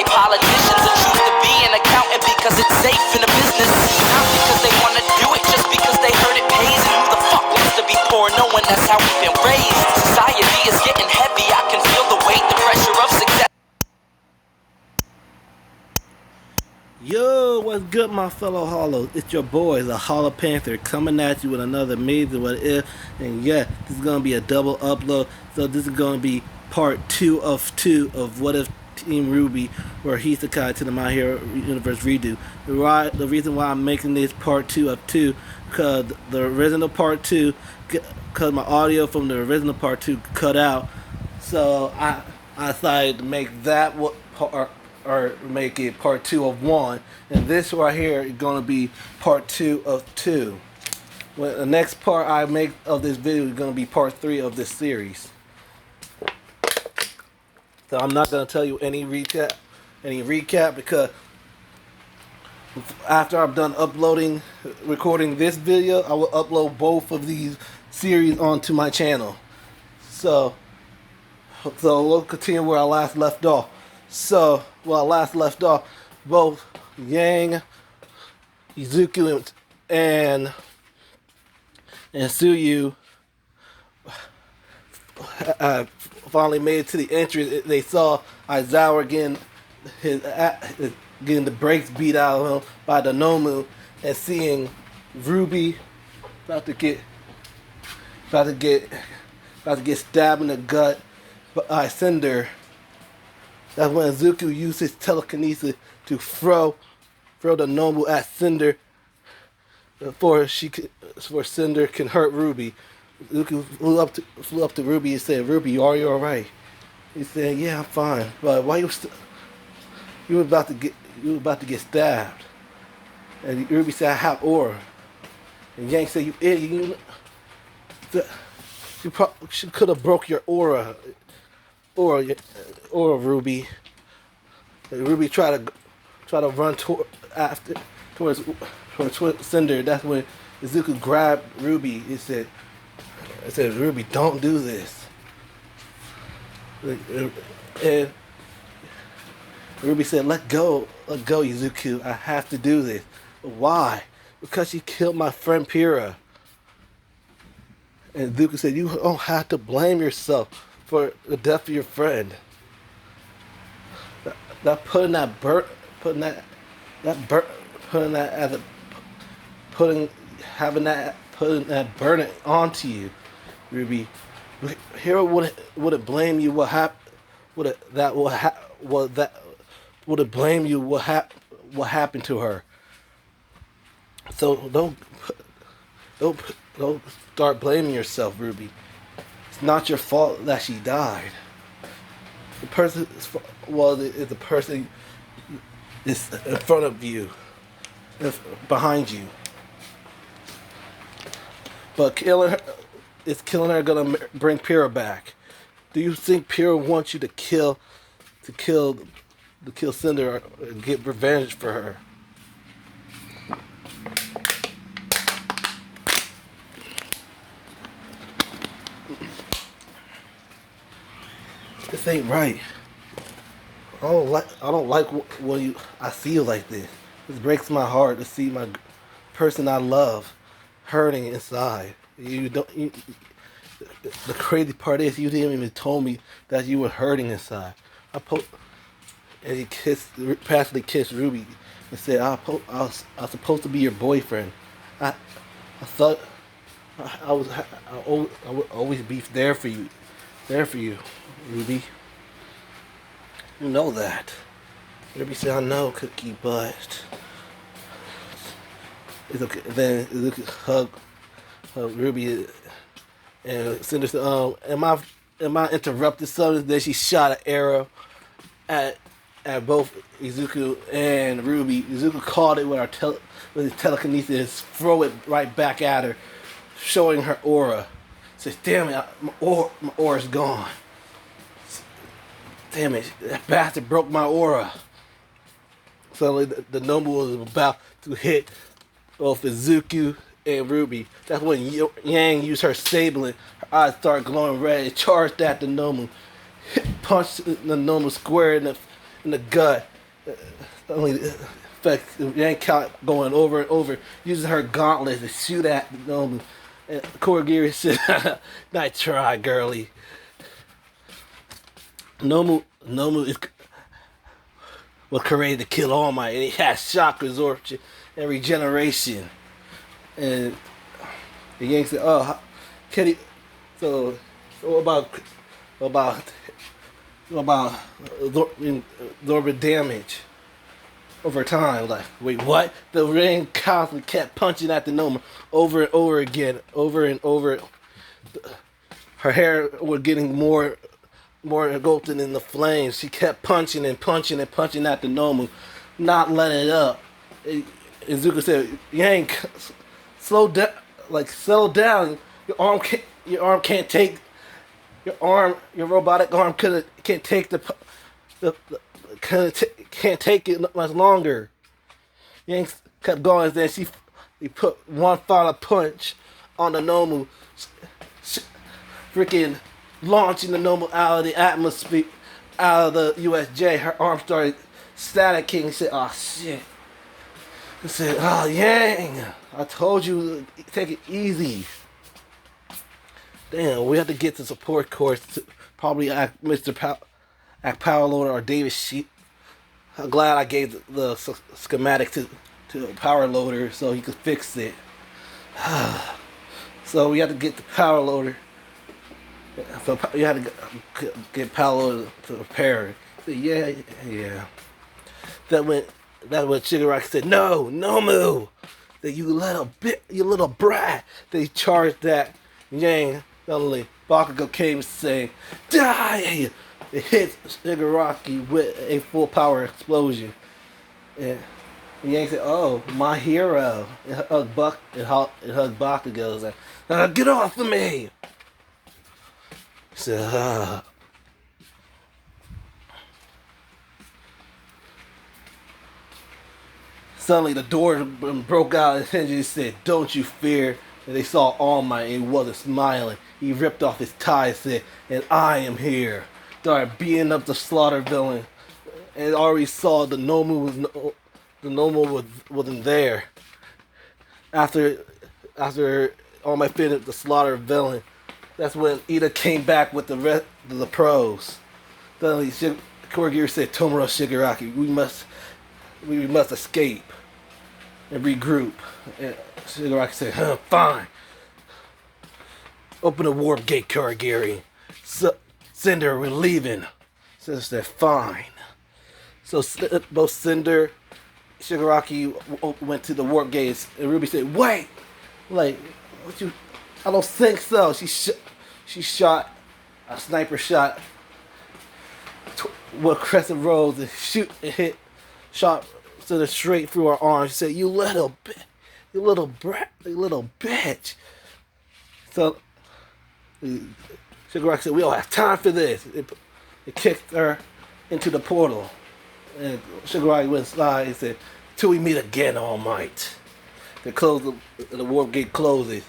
they politicians and choose to be an accountant because it's safe in the business. Not because they want to do it, just because they heard it pays. And who the fuck wants to be poor knowing that's how we've been raised? Society is getting heavy, I can feel the weight, the pressure of success. Yo, what's good, my fellow Hollows? It's your boy, the Hollow Panther, coming at you with another amazing What If. And yeah, this is gonna be a double upload. So this is gonna be part 2 of What If Team Rwby, or Isekaied to the My Hero Universe redo. The reason why I'm making this part 2 of 2, because the original part 2, because my audio from the original part 2 cut out. So I decided to make that part, or make it part 2 of 1, and this right here is going to be part 2 of 2. Well, the next part I make of this video is going to be part 3 of this series. So I'm not going to tell you any recap because after I'm done recording this video, I will upload both of these series onto my channel. So we'll continue where I last left off. So, where I last left off, both Yang, Izuku, and Tsuyu finally made it to the entrance. They saw Aizawa getting the brakes beat out of him by the Nomu, and seeing Rwby about to get stabbed in the gut by Cinder. That's when Izuku used his telekinesis to throw the Nomu at Cinder before Cinder can hurt Rwby. Izuku flew up to Rwby and said, "Rwby, are you alright?" He said, "Yeah, I'm fine. But why you were about to get stabbed?" And Rwby said, "I have aura." And Yang said, "You idiot! You probably could have broke your aura." Or Rwby. Rwby tried to run towards Cinder. That's when Izuku grabbed Rwby. He said, "Rwby, don't do this." And Rwby said, let go, Izuku. I have to do this." "Why?" "Because you killed my friend Pyrrha." And Izuku said, "You don't have to blame yourself for the death of your friend. Putting that burden onto you, Rwby. Hero wouldn't blame you. What happened to her. So don't start blaming yourself, Rwby. It's not your fault that she died. The person is the person is in front of you, behind you. But killing her gonna bring Pyrrha back. Do you think Pyrrha wants you to kill Cinder or get revenge for her? This ain't right. I don't like when I feel like this. This breaks my heart to see my person I love hurting inside. The crazy part is you didn't even tell me that you were hurting inside. And he passionately kissed Rwby and said, I was supposed to be your boyfriend. I thought I would always be there for you, Rwby. You know that." Rwby said, "I know, Cookie, but it's okay." Then Luke hugged Rwby, and Cinder said, am I interrupted something?" Then she shot an arrow at both Izuku and Rwby. Izuku caught it with his telekinesis, throw it right back at her, showing her aura. Says, "Damn it, my aura's gone. Damn it, that bastard broke my aura." Suddenly, the Nomu was about to hit both Izuku and Rwby. That's when Yang used her sabling. Her eyes started glowing red. It charged at the Nomu. Punched the Nomu square in the gut. Only effect Yang kept going over and over, using her gauntlets to shoot at Nomu. And Kurogiri said, "Nice try, girlie." Nomu was created to kill All Might, and he has shock absorption and regeneration. And the Yang said, "Oh, can he?" So, what about absorbing damage over time? Like, wait, what? The ring constantly kept punching at the Nomu over and over again, over and over. Her hair was getting more engulfed in the flames. She kept punching and punching and punching at the Nomu, not letting it up. Izuku said, "Yang, slow down, like settle down. Your robotic arm can't take can't take it much longer." Yang kept going. Then he put one final punch on the Nomu, freaking launching the Nomu out of the atmosphere, out of the USJ. Her arm started staticking. He said, "Oh shit." He said, "Oh Yang, I told you, take it easy." Damn, we have to get to support course. Probably act Power Loader or David Sheep. I'm glad I gave the schematic to Power Loader so he could fix it. So we have to get the Power Loader. So you had to get Power Loader to repair it. So yeah. That when Shigaraki said, "No, Nomu, that you little brat." They charged that Yang. Suddenly, Bakugo came saying, "Die!" It hit Shigaraki with a full power explosion. And Yang said, "Oh, my hero." It hugged Bakugo. It was like, "Get off of me!" He said, Suddenly the door broke out and Shinji said, "Don't you fear." And they saw All Might and he wasn't smiling. He ripped off his tie and said, "And I am here." Started beating up the slaughter villain. And already saw the Nomu wasn't there. After All Might finished the slaughter villain, that's when Ida came back with the rest of the pros. Suddenly Kurogiri said, "Tomura Shigaraki, we must escape and regroup." And Shigaraki said, "Fine. Open the warp gate, Kurogiri. Cinder, we're leaving." Cinder said, "Fine." So both Cinder, Shigaraki went to the warp gates, and Rwby said, "Wait, like, what you? I don't think so." She shot a sniper shot with Crescent Rose and shot Cinder straight through her arm. She said, "You little brat, you little bitch." So Shigaraki said, "We don't have time for this." It kicked her into the portal. And Shigaraki went inside and said, "Till we meet again, All Might." They closed the warp gate closes.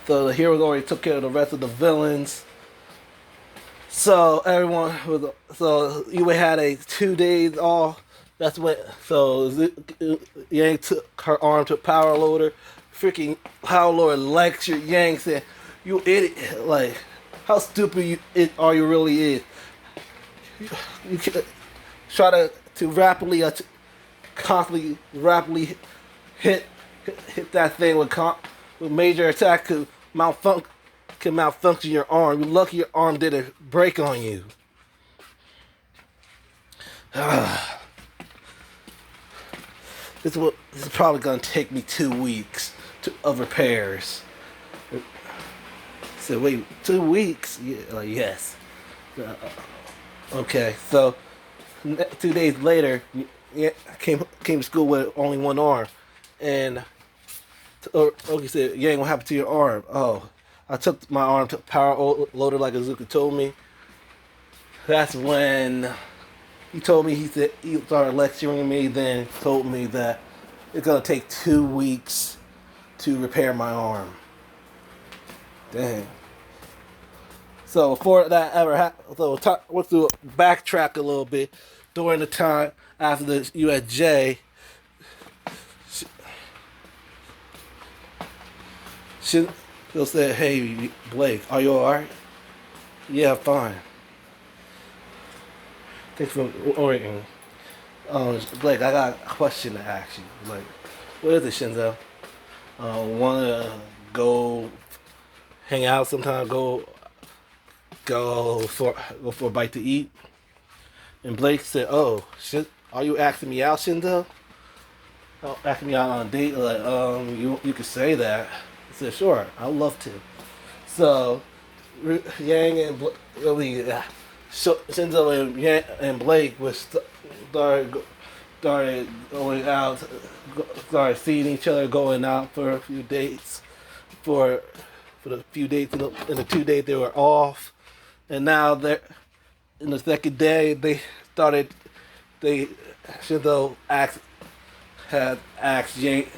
So the heroes already took care of the rest of the villains. So you had a 2 days off. That's when Yang took her arm to Power Loader. Freaking Power Loader lectured Yang, said, "You idiot! Like, how stupid are you really is? You try to constantly rapidly hit that thing with major attack could malfunction your arm. You're lucky your arm didn't break on you." This is probably gonna take me 2 weeks of repairs. So wait, 2 weeks? Yeah, yes. Okay, so 2 days later, I came to school with only one arm, and Oki said, "Yang, what happened to your arm?" "Oh, I took my arm to Power Loader like Izuku told me." That's when he told me, he started lecturing me, then told me that it's gonna take 2 weeks to repair my arm. Dang. So before that ever happened, let's do backtrack a little bit. During the time after the USJ, she'll say, "Hey Blake, are you alright?" "Yeah, fine." Thanks for ordering. Blake, I got a question to ask you. Like, what is it, Shinzo? Wanna go hang out sometime? Go for a bite to eat? And Blake said, "Oh, shit, are you asking me out, Shinzo? Oh, asking me out on a date? Like, you could say that." I said, "Sure, I'd love to." So, Yang and Shinzo and Yang and Blake started going out, started seeing each other, going out for a few dates, for the few dates in the 2 days they were off, and now they're in the second day started they Shinzo had asked Yang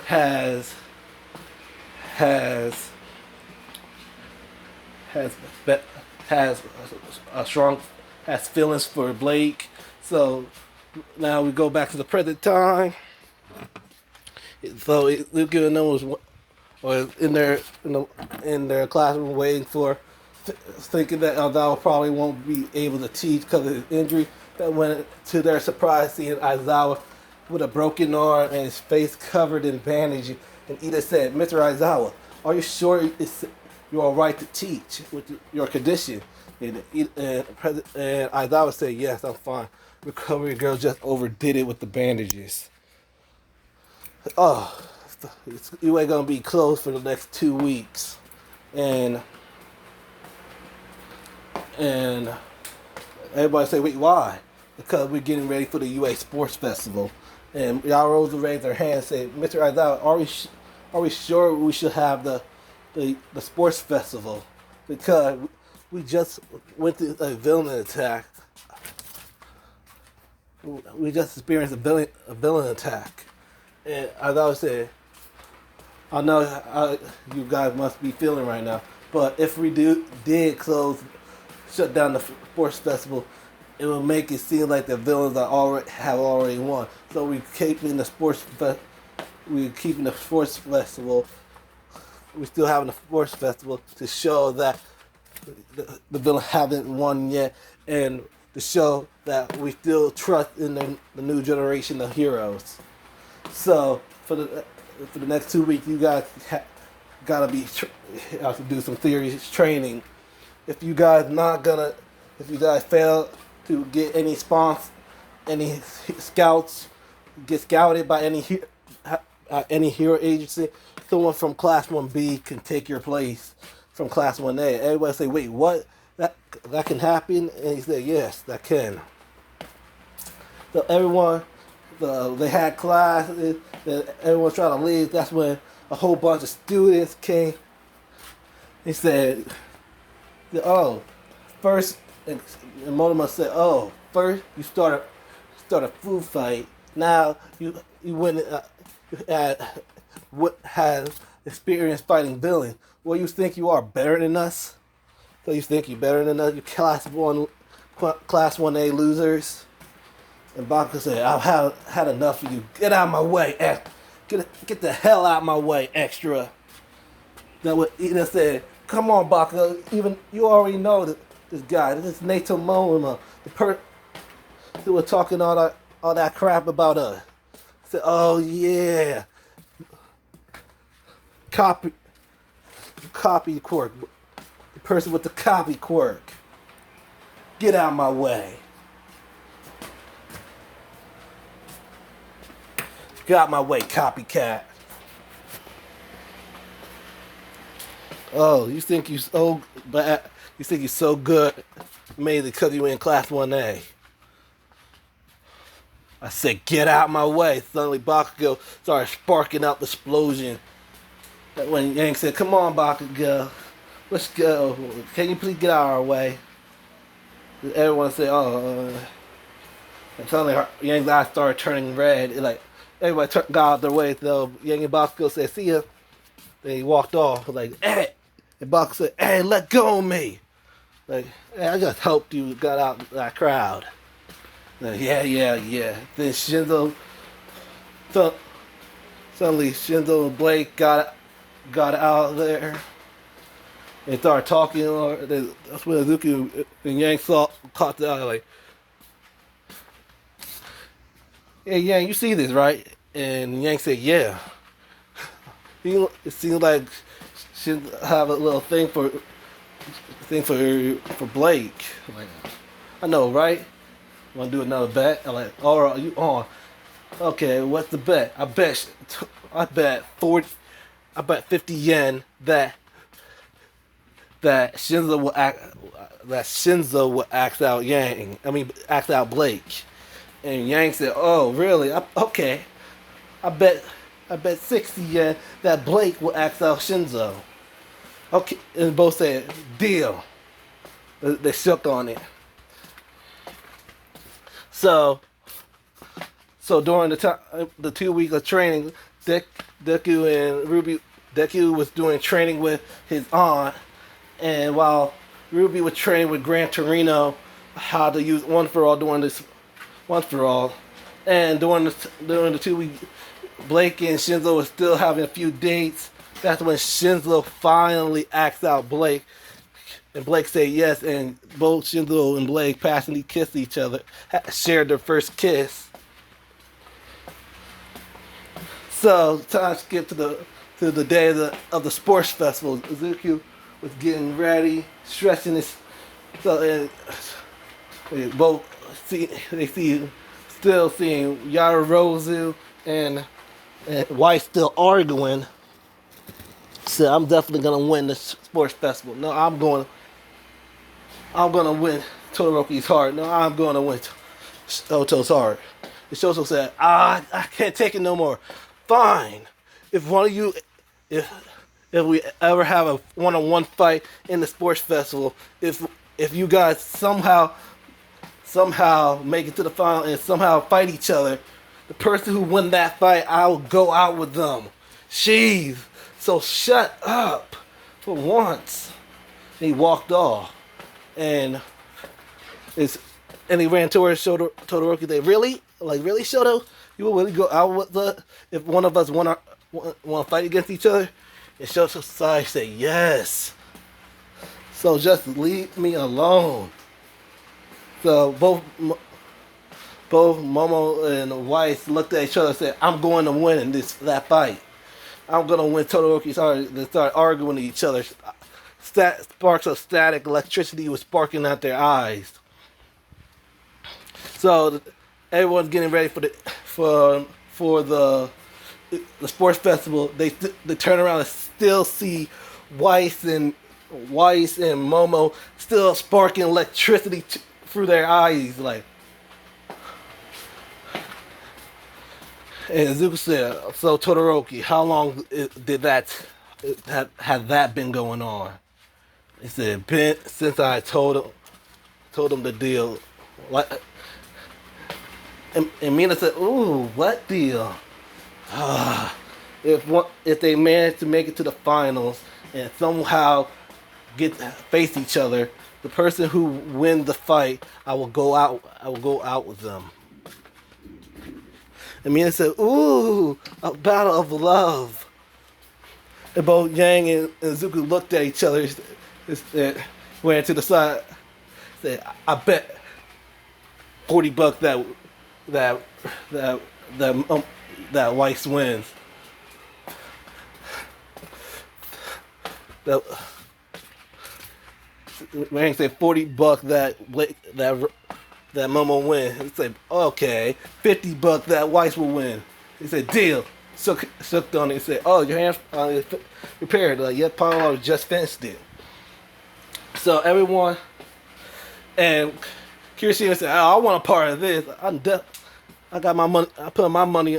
has has has has a strong has feelings for Blake. So now we go back to the present time. So Luke and them was in their classroom waiting for, thinking that Aizawa probably won't be able to teach because of his injury. That went to their surprise, seeing Aizawa with a broken arm and his face covered in bandages. And Ida said, "Mr. Aizawa, are you sure you're all right to teach with your condition?" And Aizawa said, "Yes, I'm fine. Recovery girl just overdid it with the bandages." Oh, you ain't gonna be closed for the next 2 weeks, and everybody say, "Wait, why?" "Because we're getting ready for the UA Sports Festival." And y'all rose to raise their hand and say, "Mr. Aizawa, are we sure we should have the sports festival? Because we just went through a villain attack. We just experienced a villain attack." And Aizawa said, "I know how you guys must be feeling right now, but if we did shut down the sports festival, it will make it seem like the villains have already won. So we're keeping the sports festival. We're still having the sports festival to show that the villain haven't won yet, and to show that we still trust in the new generation of heroes. So for the next 2 weeks, you guys gotta have to do some theory training. If you guys fail to get any any scouts, get scouted by any hero agency, someone from Class 1B can take your place from Class 1A. Everybody say, "Wait, what? That can happen?" And he said, "Yes, that can." So they had classes, everyone trying to leave. That's when a whole bunch of students came. He said, "Oh, first," and Monoma said, "Oh, first you start a food fight. Now you went what has experience fighting villain. Well, you think you are better than us? So you think you're better than us? You class 1A losers?" And Bakugo said, "I've had enough of you. Get out of my way. Get the hell out of my way, extra." Then what Ida said, "Come on, Bakugo. Even you already know this guy. This is Nato Momoa, the person who was talking all that crap about us." I said, "Oh yeah, copy quirk. The person with the copy quirk. Get out of my way. Get out of my way, copycat." "Oh, you think you so bad? You think you're so good, mainly because you in Class 1A?" I said, "Get out of my way." Suddenly, Bakugo started sparking up the explosion. When Yang said, "Come on, Bakugo, let's go. Can you please get out of our way?" Everyone said, "Oh." And suddenly, Yang's eyes started turning red. Like everybody got out their way. So Yang and Bakugo said, "See ya." Then he walked off. Like, "Hey," and Bakugo said, "Hey, let go of me." Like, hey, I just hoped you got out that crowd. Like, yeah. Then so, suddenly Shinzo and Blake got out of there and started talking. Or that's when Azuki and Yang caught the eye. Like, hey, Yang, you see this, right? And Yang said, yeah. It seems like she have a little thing for Blake. Like, I know, right? Want to do another bet? I'm like, all right, you on? Okay, what's the bet? I bet 40, I bet 50 yen that Shinzo will act out Yang. I mean, act out Blake. And Yang said, "Oh, really? Okay. I bet I bet 60 yen that Blake will act out Shinzo." Okay, and both said, "Deal." They shook on it. So during the 2 weeks of training, Deku and Rwby, Deku was doing training with his aunt, and while Rwby was training with Gran Torino how to use One For All during this One For All, and during the 2 week, Blake and Shinzo was still having a few dates. That's when Shinzo finally asked out Blake, and Blake said yes, and both Shinzo and Blake passionately kissed each other, shared their first kiss. So time skip to the day of the sports festival. Izuku was getting ready, stretching his. So and they still seeing Yarozu and White still arguing. So I'm definitely gonna win the sports festival. No, I'm gonna win Todoroki's heart. No, I'm gonna win Shoto's heart. And Shoto said, I can't take it no more. Fine. If one of you, if we ever have a one-on-one fight in the sports festival, if you guys somehow make it to the final and somehow fight each other, the person who won that fight, I will go out with them. Jeez. So shut up for once. And he walked off, and he ran towards Todoroki. They really Shoto, you will really go out with if one of us want to fight against each other? And Shoto said yes. So just leave me alone. So both Momo and Weiss looked at each other and said, I'm going to win in that fight. I'm going to win Todoroki's heart. They started arguing with each other. Sparks of static electricity was sparking out their eyes. So everyone's getting ready for the sports festival. They turn around and still see Weiss and Momo still sparking electricity through their eyes, like. And Zuko said, "So Todoroki, how long had that been going on?" He said, "Been since I told him the deal." What? And Mina said, "Ooh, what deal?" If they manage to make it to the finals and somehow face each other, the person who wins the fight, I will go out with them. And Mina said, "Ooh, a battle of love." And both Yang and Zuko looked at each other, went to the side, said, "I bet $40 that Weiss wins." Yang said $40 that Momo win. He said, okay, $50 that Weiss will win. He said, deal. Shook on it and said, oh, your hands repaired. Like, yeah, Paulo just finished it. So everyone, and Kirishima said, oh, I want a part of this. I got my money. I put my money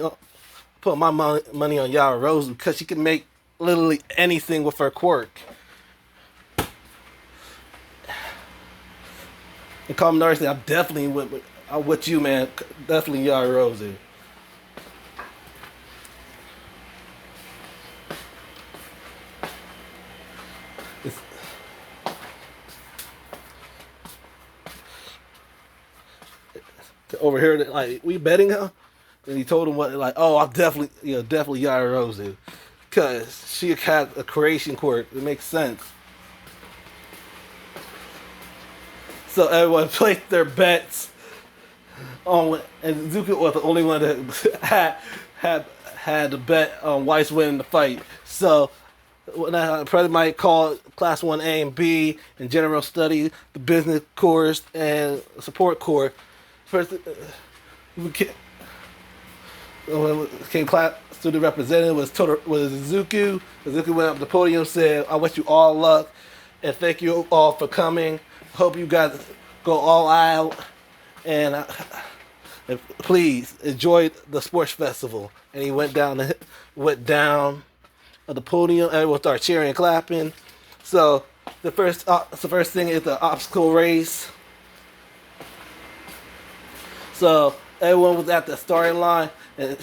on Yara Rose because she can make literally anything with her quirk. And Common Nurse said, I'm definitely with you, man. Definitely Yara Rosie. overheard it. Like, we betting her? And he told him what, like, oh, I'll definitely Yarozu. Because she had a creation quirk. It makes sense. So everyone placed their bets on, and Zuko was the only one that had the bet on Weiss winning the fight. So President might call Class 1A and B and General Study, the Business Course, and Support Course. First, came class student representative was Izuku. Izuku went up to the podium and said, I wish you all luck and thank you all for coming. Hope you guys go all out and please enjoy the sports festival. And he went down at the podium. Everyone started cheering and clapping. So the first thing is the obstacle race. So everyone was at the starting line, and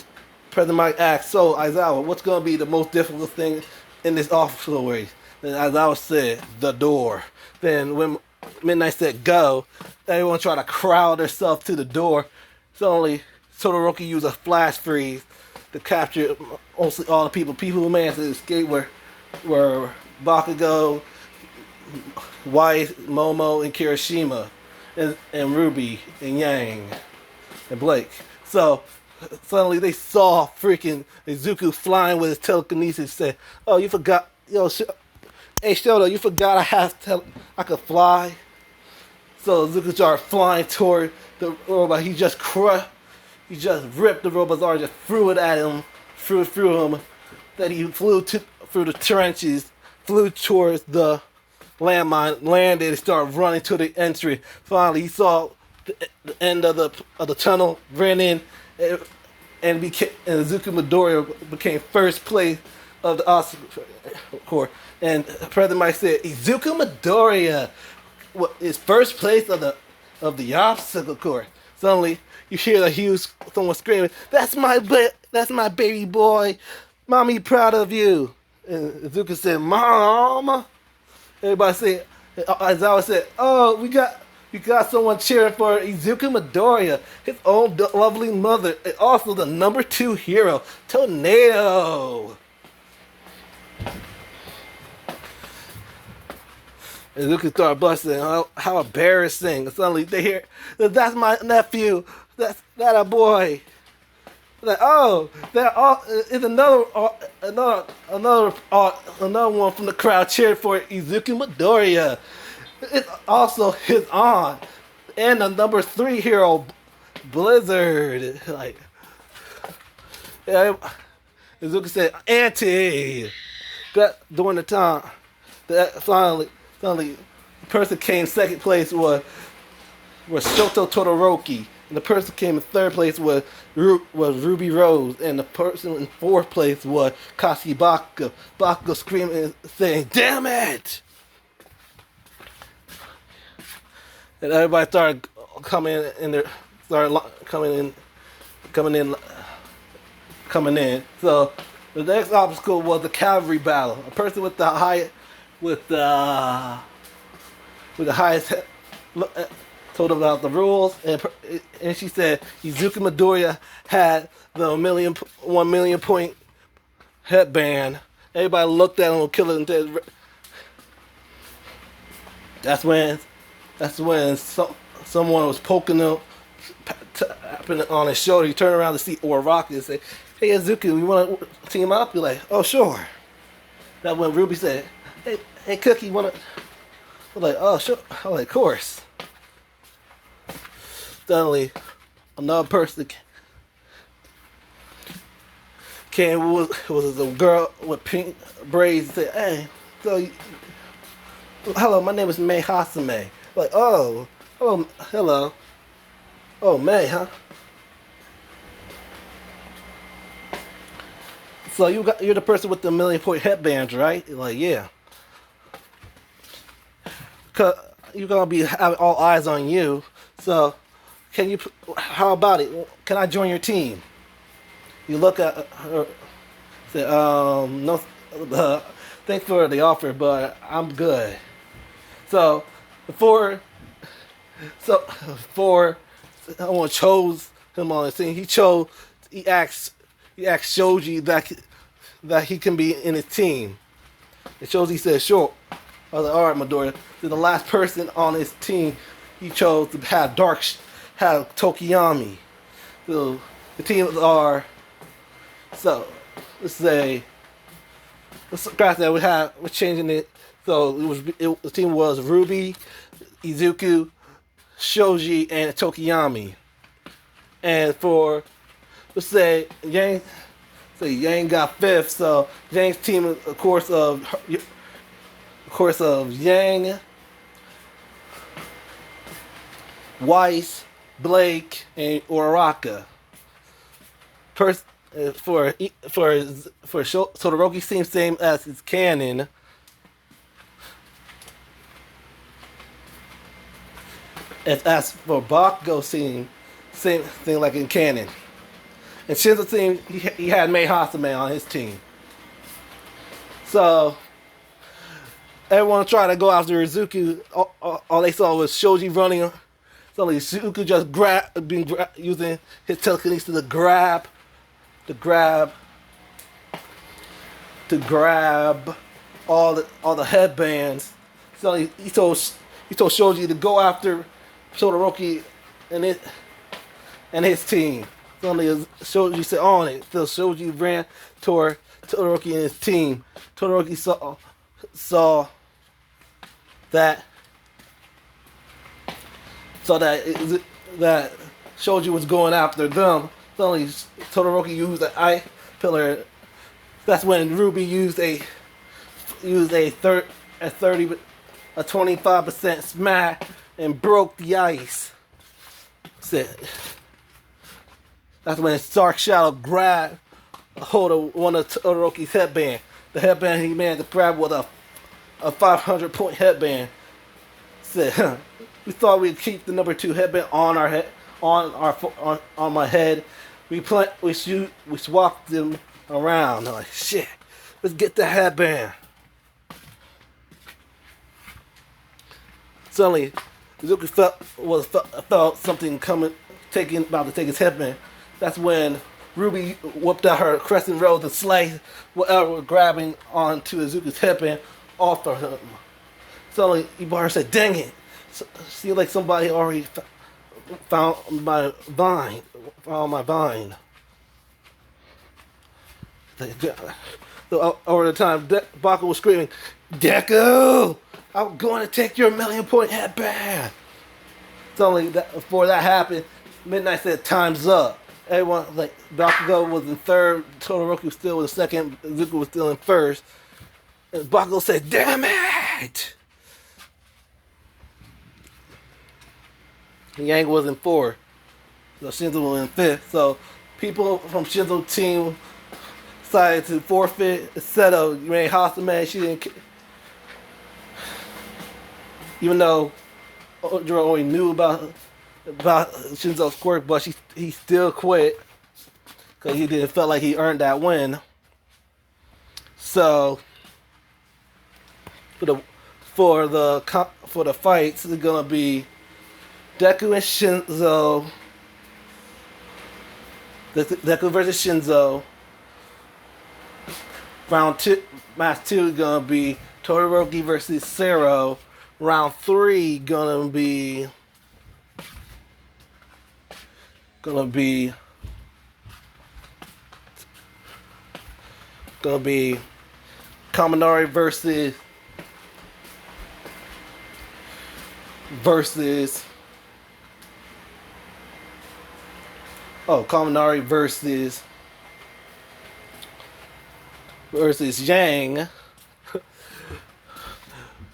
President Mike asked, "So Aizawa, what's going to be the most difficult thing in this obstacle race?" And Aizawa said, "The door." Then when Midnight said, "Go," everyone tried to crowd themselves to the door. So only Todoroki used a flash freeze to capture mostly all the people. People who managed to escape were Bakugo, White, Momo, and Kirishima, and Rwby, and Yang, and Blake. So suddenly they saw freaking Izuku flying with his telekinesis. Said, "Oh, you forgot, hey Shoto, you forgot I could fly." So Izuku started flying toward the robot. He just ripped the robot's arm, just threw it at him, threw him. Then he flew through the trenches, flew towards the landmine, landed, and started running to the entry. Finally, he saw the end of the tunnel, ran in, and Izuku Midoriya became first place of the obstacle course. And President Mike said, "Izuku Midoriya is first place of the obstacle course." Suddenly, you hear someone screaming, "That's my baby boy, mommy, proud of you." And Izuku said, "Mama." Everybody said, Aizawa said, "Oh, you got someone cheering for Izuku Midoriya, his own lovely mother, and also the number 2 hero, Tornado." And Izuku started blushing. How embarrassing! And suddenly they hear, "That's my nephew. That's a boy." Like, oh, that is another one from the crowd cheering for Izuku Midoriya. It's also his aunt and the number 3 hero, Blizzard. Like, yeah, Izuku said, "Auntie." During the time that finally, the person came second place was Shoto Todoroki. And the person came in third place was Ruby Rose, and the person in fourth place was Kashi Bakugo. Bakugo screaming, saying, "Damn it!" And everybody started coming in. So the next obstacle was the cavalry battle. A person with the highest told about the rules, and she said Izuku Midoriya had the 1 million point headband. Everybody looked at him and killed him dead. That's when someone was poking him, tapping on his shoulder. He turned around to see Rocky and said, "Hey Izuku, you want to team up?" You're like, "Oh sure." That when Rwby said, "Hey Cookie, you want to?" I'm like, "Oh sure." I'm like, "Of course." Suddenly, another person came. Was a girl with pink braids. And said, "Hey, so hello, my name is Mei Hasame." Like, "Oh, hello. Oh, Mei, huh?" So you're the person with the 1 million point headbands, right? Like, yeah. Cause you're gonna be having all eyes on you. So, how about it? Can I join your team? You look at her, say, no, thanks for the offer, but I'm good. So, for someone chose him on his team. He asked Shoji that he can be in his team. And Shoji said, sure. I was like, all right, Midoriya. Then the last person on his team he chose to have have Tokiyami. So the teams are, so let's scratch that. We're changing it. So the team was Rwby, Izuku, Shoji, and Tokiyami. And for let's say Yang got fifth. So Yang's team, of course of Yang, Weiss, Blake, and Uraraka. For Todoroki's team, same as his canon. As for Bakugo's team, same thing like in canon. And Shinzo's team, he had Mei Hasame on his team. So everyone tried to go after Izuku. All they saw was Shoji running. So Izuku just using his telekinesis to grab all the headbands. So he told Shoji to go after Todoroki and his team. So Shoji said on it. So Shoji ran toward Todoroki and his team. Todoroki saw that Shoji was going after them. Suddenly Todoroki used the eye pillar. That's when Rwby used a 25% smack and broke the ice. That's when Dark Shadow grabbed a hold of one of Todoroki's headband. The headband he managed to grab with a 500-point headband. Said, we thought we'd keep the number 2 headband on our head, on my head. We swapped them around. I'm like, shit, let's get the headband. Suddenly, Izuku felt something coming, about to take his headband. That's when Rwby whipped out her crescent rose and sliced whatever was grabbing onto Izuku's headband off of him. Suddenly, Ibarra said, dang it. Seems like somebody already found my vine. So over the time, Baku was screaming, Deku! I'm going to take your 1,000,000-point headband! Suddenly, before that happened, Midnight said, time's up. Everyone, like, Bakugo was in third, Todoroki was still in second, Izuku was still in first. And Bakugo said, damn it! And Yang was in fourth. So Shinzo was in fifth. So people from Shinzo's team decided to forfeit instead of Mei Hasame. She didn't, even though Ojiro already knew about Shinzo's quirk, but he still quit because he didn't feel like he earned that win. So for the fights, it's gonna be Deku and Shinzo. Deku versus Shinzo. Round 2, match 2 is gonna be Todoroki versus Sero. Round 3 gonna be Kaminari versus Kaminari versus Yang.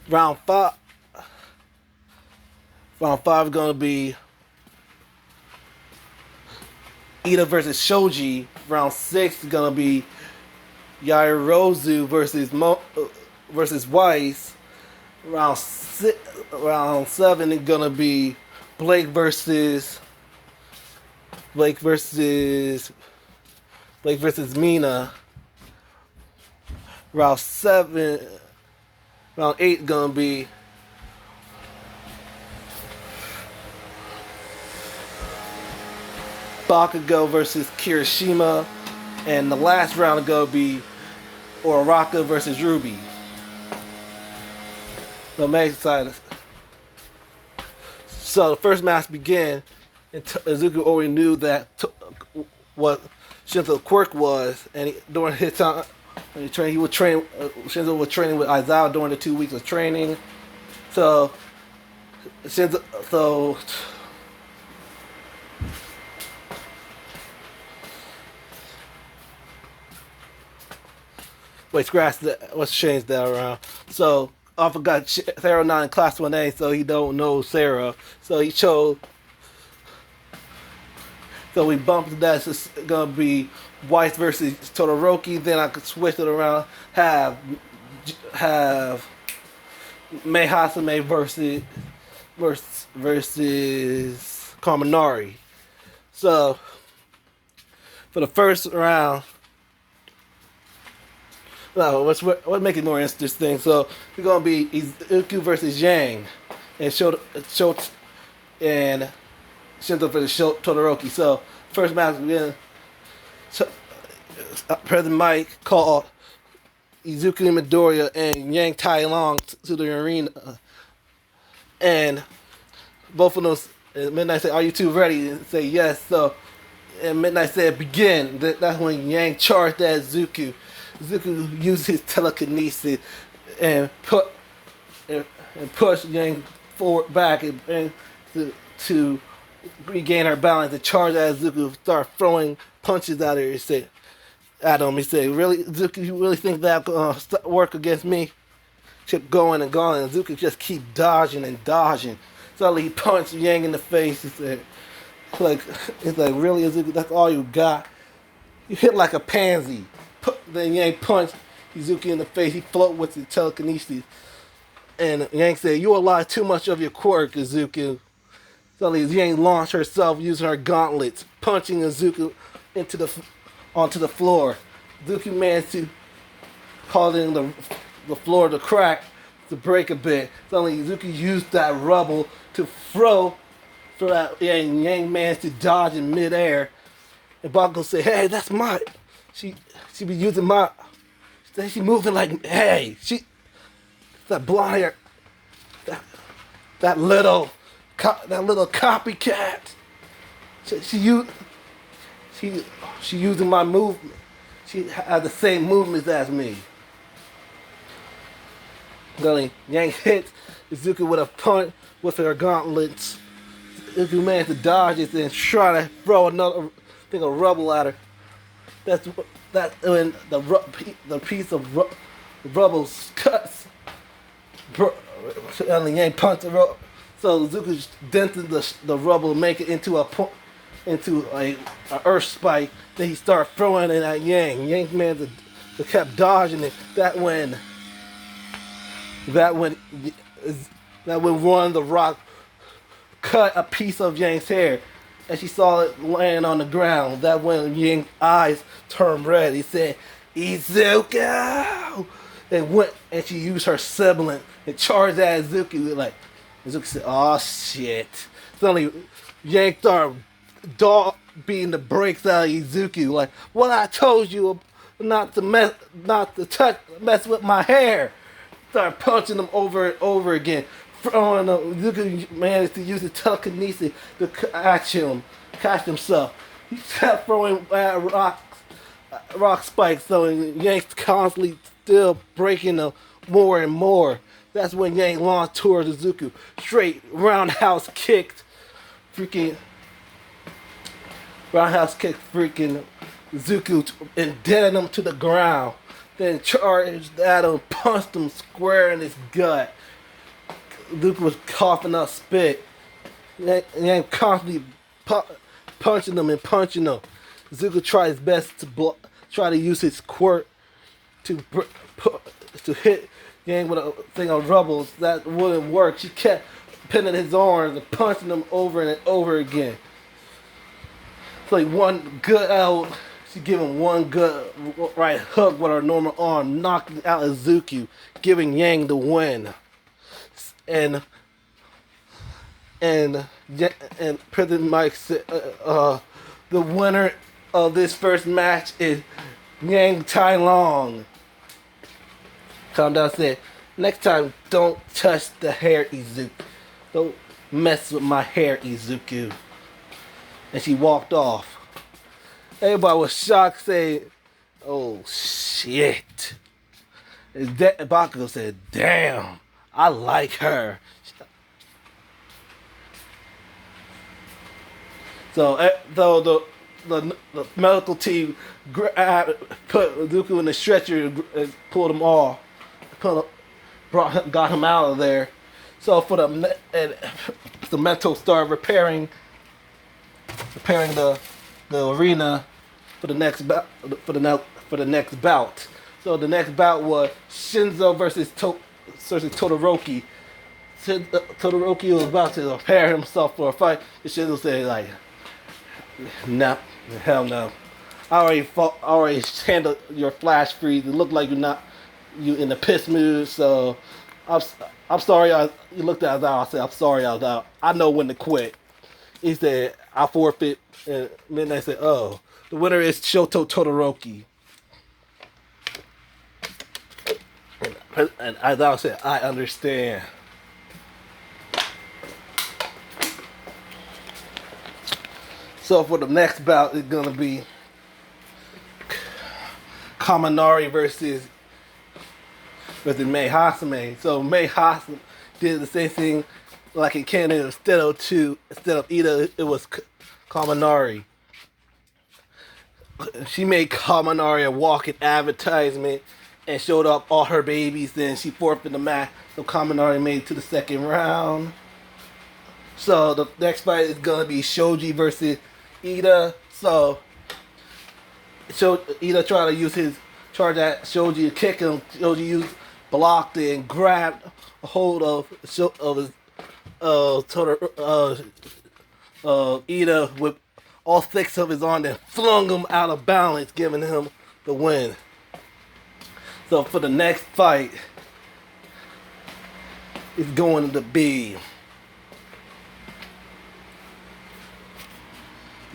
Round 5 gonna be Ida versus Shoji. Round 6 is gonna be Yairozu versus Weiss. Round 7 is gonna be Blake versus Mina. Round 8 gonna be Bakugo versus Kirishima, and the last round is gonna be Uraraka versus Rwby. So I'm excited. So the first match began, and Izuku already knew what Shinzo's quirk was, and during his time, when he trained, Shinzo was training with Aizawa during the 2 weeks of training. So wait, scratch that. Let's change that around. So I forgot Sarah not in class 1A, so he don't know Sarah. So he chose. So we bumped that. It's gonna be Weiss versus Todoroki. Then I could switch it around. Have Mei Hasame versus Kaminari. So for the first round. No, what make it more interesting? So it's gonna be Izuku versus Yang, and and Shinzo versus Todoroki. So first match again, President Mike called Izuku Midoriya and Yang Tai Long to the arena, and both of those. Midnight said, "Are you two ready?" And say yes. So and Midnight said, "Begin." That's when Yang charged at Izuku. Izuku used his telekinesis and pushed Yang forward back and to regain her balance and charge at Izuku, start throwing punches at her. He said, He said, "Really, Izuku, you really think that work against me?" Kept going and going, and Izuku just keep dodging and dodging. Suddenly he punched Yang in the face. He said, it's like, really, Izuku, that's all you got? You hit like a pansy. Then Yang punched Izuku in the face. He floated with his telekinesis. And Yang said, "You rely too much of your quirk, Izuku." Suddenly Yang launched herself using her gauntlets, punching Izuku onto the floor. Izuku managed to causing the floor to crack, to break a bit. Suddenly Izuku used that rubble to throw that Yang managed to dodge in midair. And Bakugo said, "Hey, that's my..." She be using my... She moving like, hey, that blonde hair, that little copycat. She using my movement. She had the same movements as me. Then Yang hits Izuku with a punch with her gauntlets. Izuku managed to dodge it and try to throw another thing of rubble at her. That's when the piece of rubble cuts. And Yang punched the rubble. So Izuku dented the rubble, make it into a earth spike. Then he started throwing it at Yang. Yang man kept dodging it. That when one of the rock cut a piece of Yang's hair, and she saw it laying on the ground. That when Yang's eyes turned red, he said, "Izuku!" And she used her sibling and charged at Izuku. Like Izuku said, "Oh shit!" Suddenly, Yang started beating the brakes out of Izuku. Like, "What I told you not to mess with my hair." Started punching them over and over again. Throwing them. Izuku managed to use the telekinesis to catch himself. He kept throwing rock spikes, so Yang's constantly still breaking them more and more. That's when Yang launched towards Izuku. Straight roundhouse kicked freaking Izuku and deaded him to the ground. Then charged at him, punched him square in his gut. Izuku was coughing up spit. Yang constantly punching him and punching him. Izuku tried his best to try to use his quirk to hit Yang with a thing of rubbles. That wouldn't work. She kept pinning his arms and punching him over and over again. It's like one good out. She gave him one good right hook with her normal arm, knocking out Izuku, giving Yang the win. And President Mike said, The winner of this first match is Yang Tai Long. Calm down, said, next time, don't touch the hair, Izuku. Don't mess with my hair, Izuku. And she walked off. Everybody was shocked, saying, oh shit. And Bakugo said, damn, I like her. So the medical team put Izuku in the stretcher and pulled him off. Got him out of there. So for the mental started repairing the arena for the next bout. So the next bout was Shinzo versus Todoroki. Todoroki was about to prepare himself for a fight. And Shinzo said like, nah, hell no. I already handled your flash freeze. It looked like you in the piss mood. So I'm sorry. You looked at us out. I said I'm sorry. I was out. I know when to quit. He said I forfeit. And then they said, oh, the winner is Shoto Todoroki. And as I said, I understand. So for the next bout, it's gonna be Kaminari versus Mei Hasame. So Mei Hasame did the same thing like in Canada. Instead of Ida, it was Kaminari. She made Kaminari a walking advertisement and showed up all her babies. Then she forfeited the match. So Kaminari made it to the second round. So the next fight is gonna be Shoji versus Ida. So Ida tried to use his charge at Shoji to kick him. Shoji blocked it and grabbed a hold of his Ida with all six of his arms and flung him out of balance, giving him the win. So for the next fight, it's going to be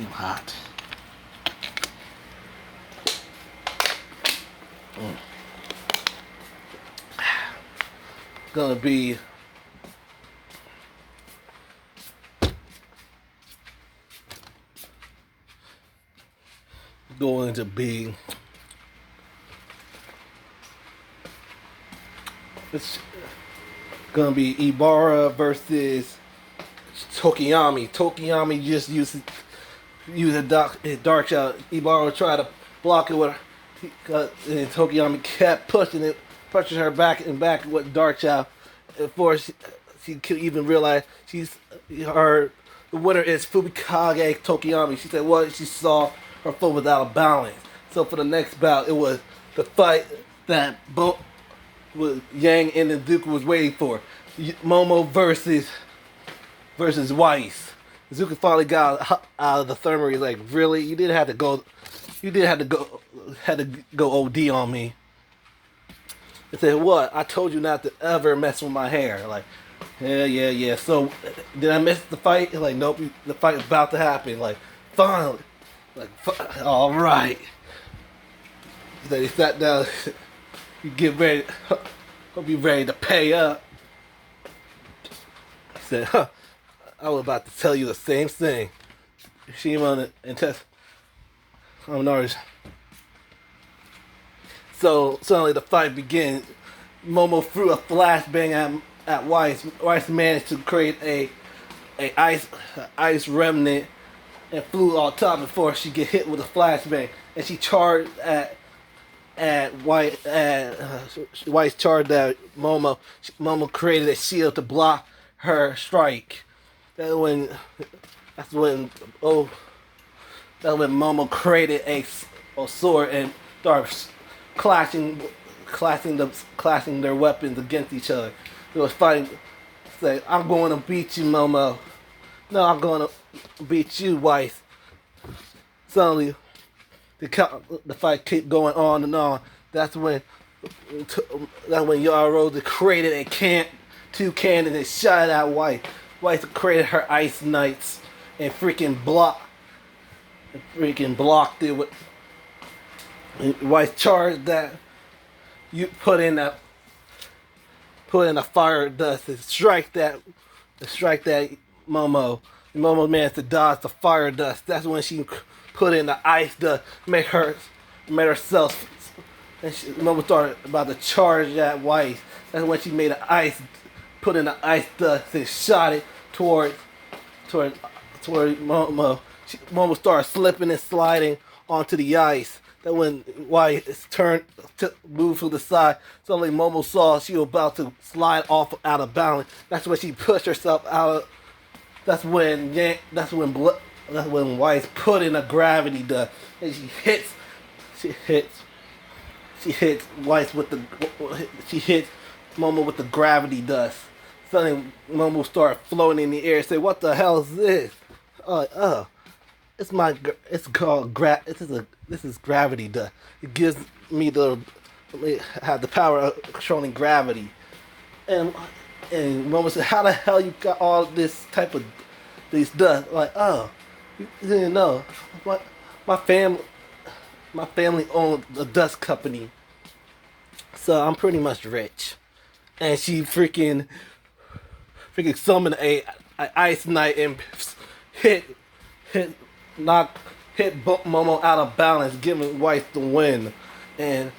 hot. Gonna be it's gonna be Ibarra versus Tokiyami. Tokiyami just used his dark shot. Ibarra tried to block it with her, and Tokiyami kept pushing her back and back with dark shot before she could even realize the winner is Fumikage Tokiyami. She said, well, she saw her foot was out of balance. So for the next bout, it was the fight that both Yang and Izuku was waiting for. Momo versus Weiss. Izuku finally got out of the thermal. He's like, really? You did have to go OD on me. I said, what? I told you not to ever mess with my hair. Like, yeah. So, did I miss the fight? Like, nope, the fight is about to happen. Like, finally. Like, all right. So he sat down. You get ready. Hope you're ready to pay up. He said, I was about to tell you the same thing. She wanted and test. I'm nervous. So suddenly the fight begins. Momo threw a flashbang at Weiss. Weiss managed to create a ice remnant and flew on top before she get hit with a flashbang. And she charged at Weiss charged at Momo. Momo created a shield to block her strike. That's when Momo created a sword and started clashing their weapons against each other. It was fighting. Say, I'm going to beat you, Momo. No, I'm going to beat you, Weiss. Suddenly, the fight kept going on and on. That's when Yara created two cannons and shot at Weiss. Weiss created her ice knights and freaking blocked and freaking blocked it with. White charged that. You put in a fire dust and strike that Momo. Momo managed to dodge the fire dust. That's when she put in the ice dust, made herself. And Momo started about to charge that White. That's when she made put in the ice dust and shot it toward Momo. Momo started slipping and sliding onto the ice. That when White turned to move to the side, suddenly Momo saw she was about to slide off out of balance. That's when she pushed herself out. That's when White put in a gravity dust, and she hits White with she hits Momo with the gravity dust. Suddenly Momo started floating in the air. Say, "What the hell is this?" It's called this is gravity dust. It gives me have the power of controlling gravity. And Momo said, "How the hell you got all this type of these dust?" Like, oh, you didn't know. My family owned a dust company, so I'm pretty much rich. And she freaking summoned a ice knight and hit Momo out of balance, giving White the win. And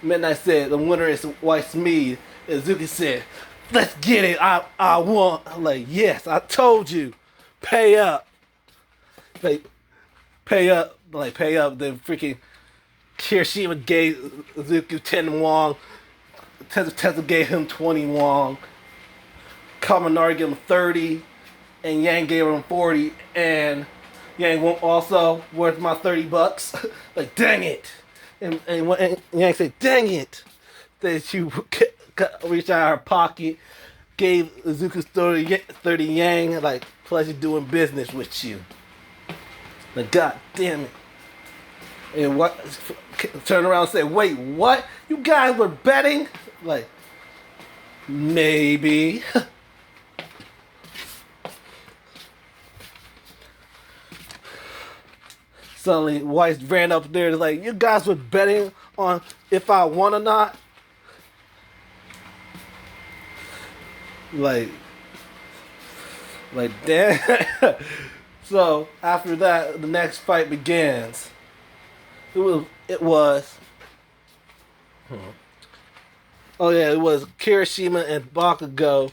Midnight said the winner is White Smeed. And Zuki said, "Let's get it. I want." I'm like, "Yes, I told you. Pay up." Pay up. Then freaking Kirishima gave Zuki 10 won. Tezu gave him 20 won. Kaminari gave him 30. And Yang gave him 40. And Yang won't also worth my $30. Like, dang it. And Yang said, "Dang it." Then she reached out her pocket, gave Izuku 30 Yang, like, "Pleasure doing business with you." Like, god damn it. And what? Turn around and say, "Wait, what? You guys were betting?" Like, maybe. Suddenly, White ran up there, like, "You guys were betting on if I won or not?" Like, damn. So after that, the next fight begins. It was. Oh yeah, it was Kirishima and Bakugo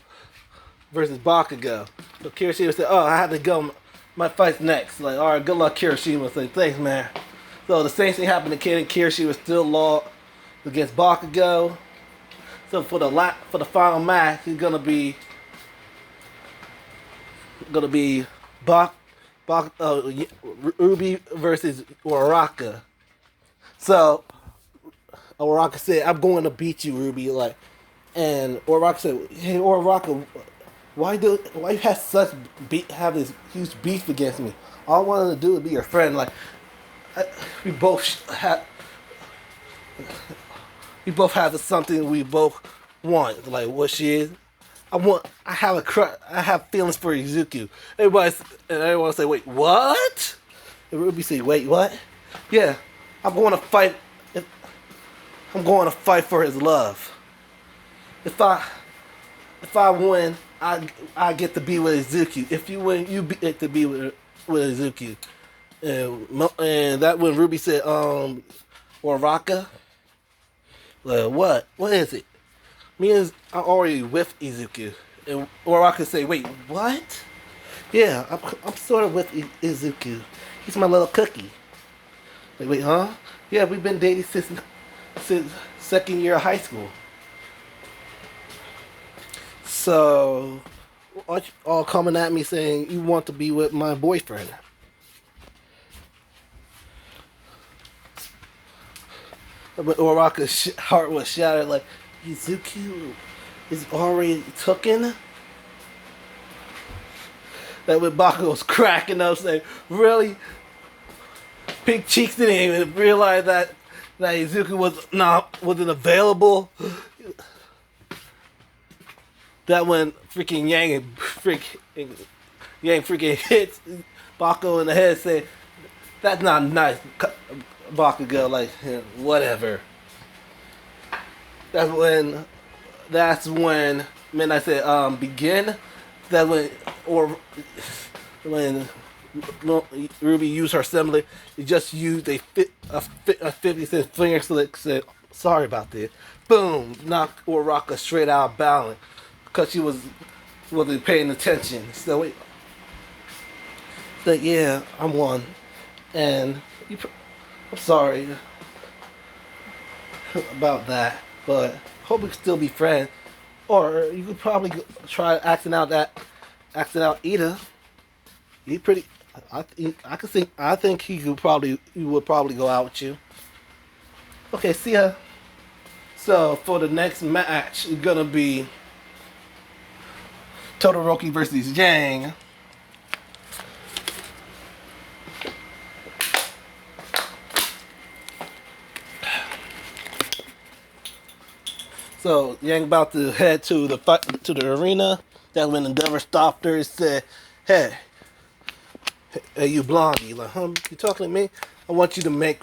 versus Bakugo. So Kirishima said, "Oh, I had to go. My fight's next." Like, "All right, good luck, Kirishima." Like, "Thanks, man." So the same thing happened to Kid, and Kirishima still lost against Bakugo. So for the final match, he's gonna be Rwby versus Uraraka. So Uraraka said, "I'm going to beat you, Rwby." Like, and Uraraka said, "Hey, Uraraka, why you have this huge beef against me? All I wanted to do is be your friend. Like, we both have something we both want. Like, what she is. I have feelings for Izuku." Everyone say, "Wait, what?" And Rwby say, "Wait, what?" "Yeah, I'm going to fight for his love. If I win, I get to be with Izuku. If you win, you get to be with Izuku." And that when Rwby said, Uraraka, like, what is it? Me and I'm already with Izuku. And Uraraka say, "Wait, what?" "Yeah, I'm sort of with Izuku. He's my little cookie." Like, "Wait, huh?" "Yeah, we've been dating since second year of high school." So, all coming at me saying, "You want to be with my boyfriend." But Uraraka's heart was shattered, like, "Izuku is already taken?" That when Bakugo was cracking up, saying, "Really?" Pink Cheeks didn't even realize that Izuku wasn't available. That when freaking Yang freaking hits Bakugo in the head, saying, That's not nice. Bakugo, like, whatever. That's when, that's when, man, I said, begin. That when Ruby used her assembly, he just used a 50-cent finger slick, said, sorry about this. Boom, knocked Uraraka straight out of balance. Because she wasn't paying attention. So, yeah, I'm one. And I'm sorry about that, but hope we can still be friends. Or you could probably try acting out Ida. He pretty. I think he would probably go out with you. Okay, see ya. So for the next match, it's gonna be Todoroki versus Yang. So Yang about to head to the arena. That's when Endeavor stopped her and said, "Hey, you blondie, like, you talking to me? I want you to make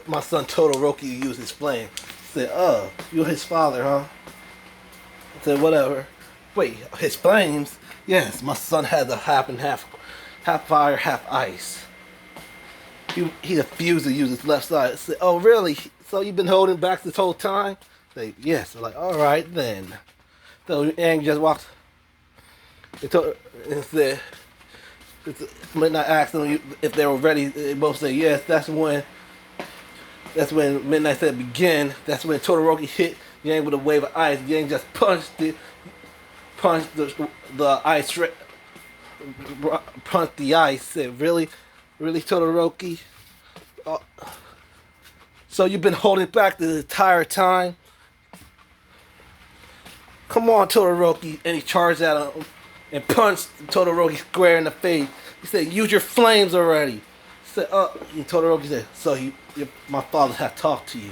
my son Todoroki use his flame." I said, "Oh, you're his father, huh?" I said, "Whatever." Wait, his flames? Yes, my son has a half fire, half ice. He refused to use his left side. I said, "Oh, really? So you've been holding back this whole time?" Say, yes. I'm like, all right then. So Yang just walked and said, when I asked them if they were ready, they both said yes. That's when Midnight said begin. That's when Todoroki hit Yang with a wave of ice. Yang just punched the ice, punched the ice. Said, really Todoroki? So you've been holding back the entire time? Come on, Todoroki. And he charged at him and punched Todoroki square in the face. He said, use your flames already. He said, and Todoroki said, so my father had talked to you.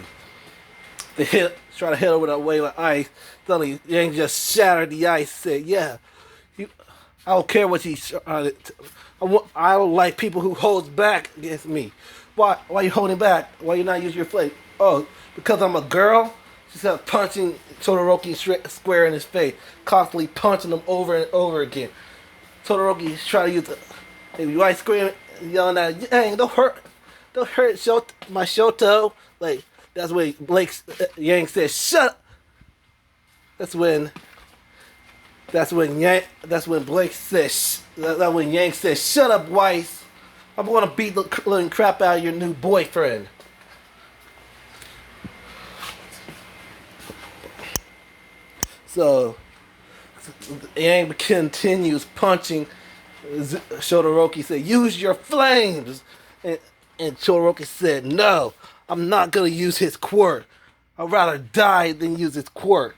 They try to hit her with a wave of ice. Suddenly, Yang just shattered the ice. Said, yeah, I don't care what he's. I don't like people who holds back against me. Why you holding back? Why you not using your flame? Oh, because I'm a girl? She started punching Todoroki square in his face, constantly punching him over and over again. Todoroki trying to use the white screaming, yelling at, "Hey, don't hurt my Shoto!" Like that's when Yang said, "Shut up." That's when Yang said, "Shut up, Weiss. I'm gonna beat the living crap out of your new boyfriend." So Yang continues punching. Todoroki said, "Use your flames," and Todoroki said, "No, I'm not gonna use his quirk. I'd rather die than use his quirk."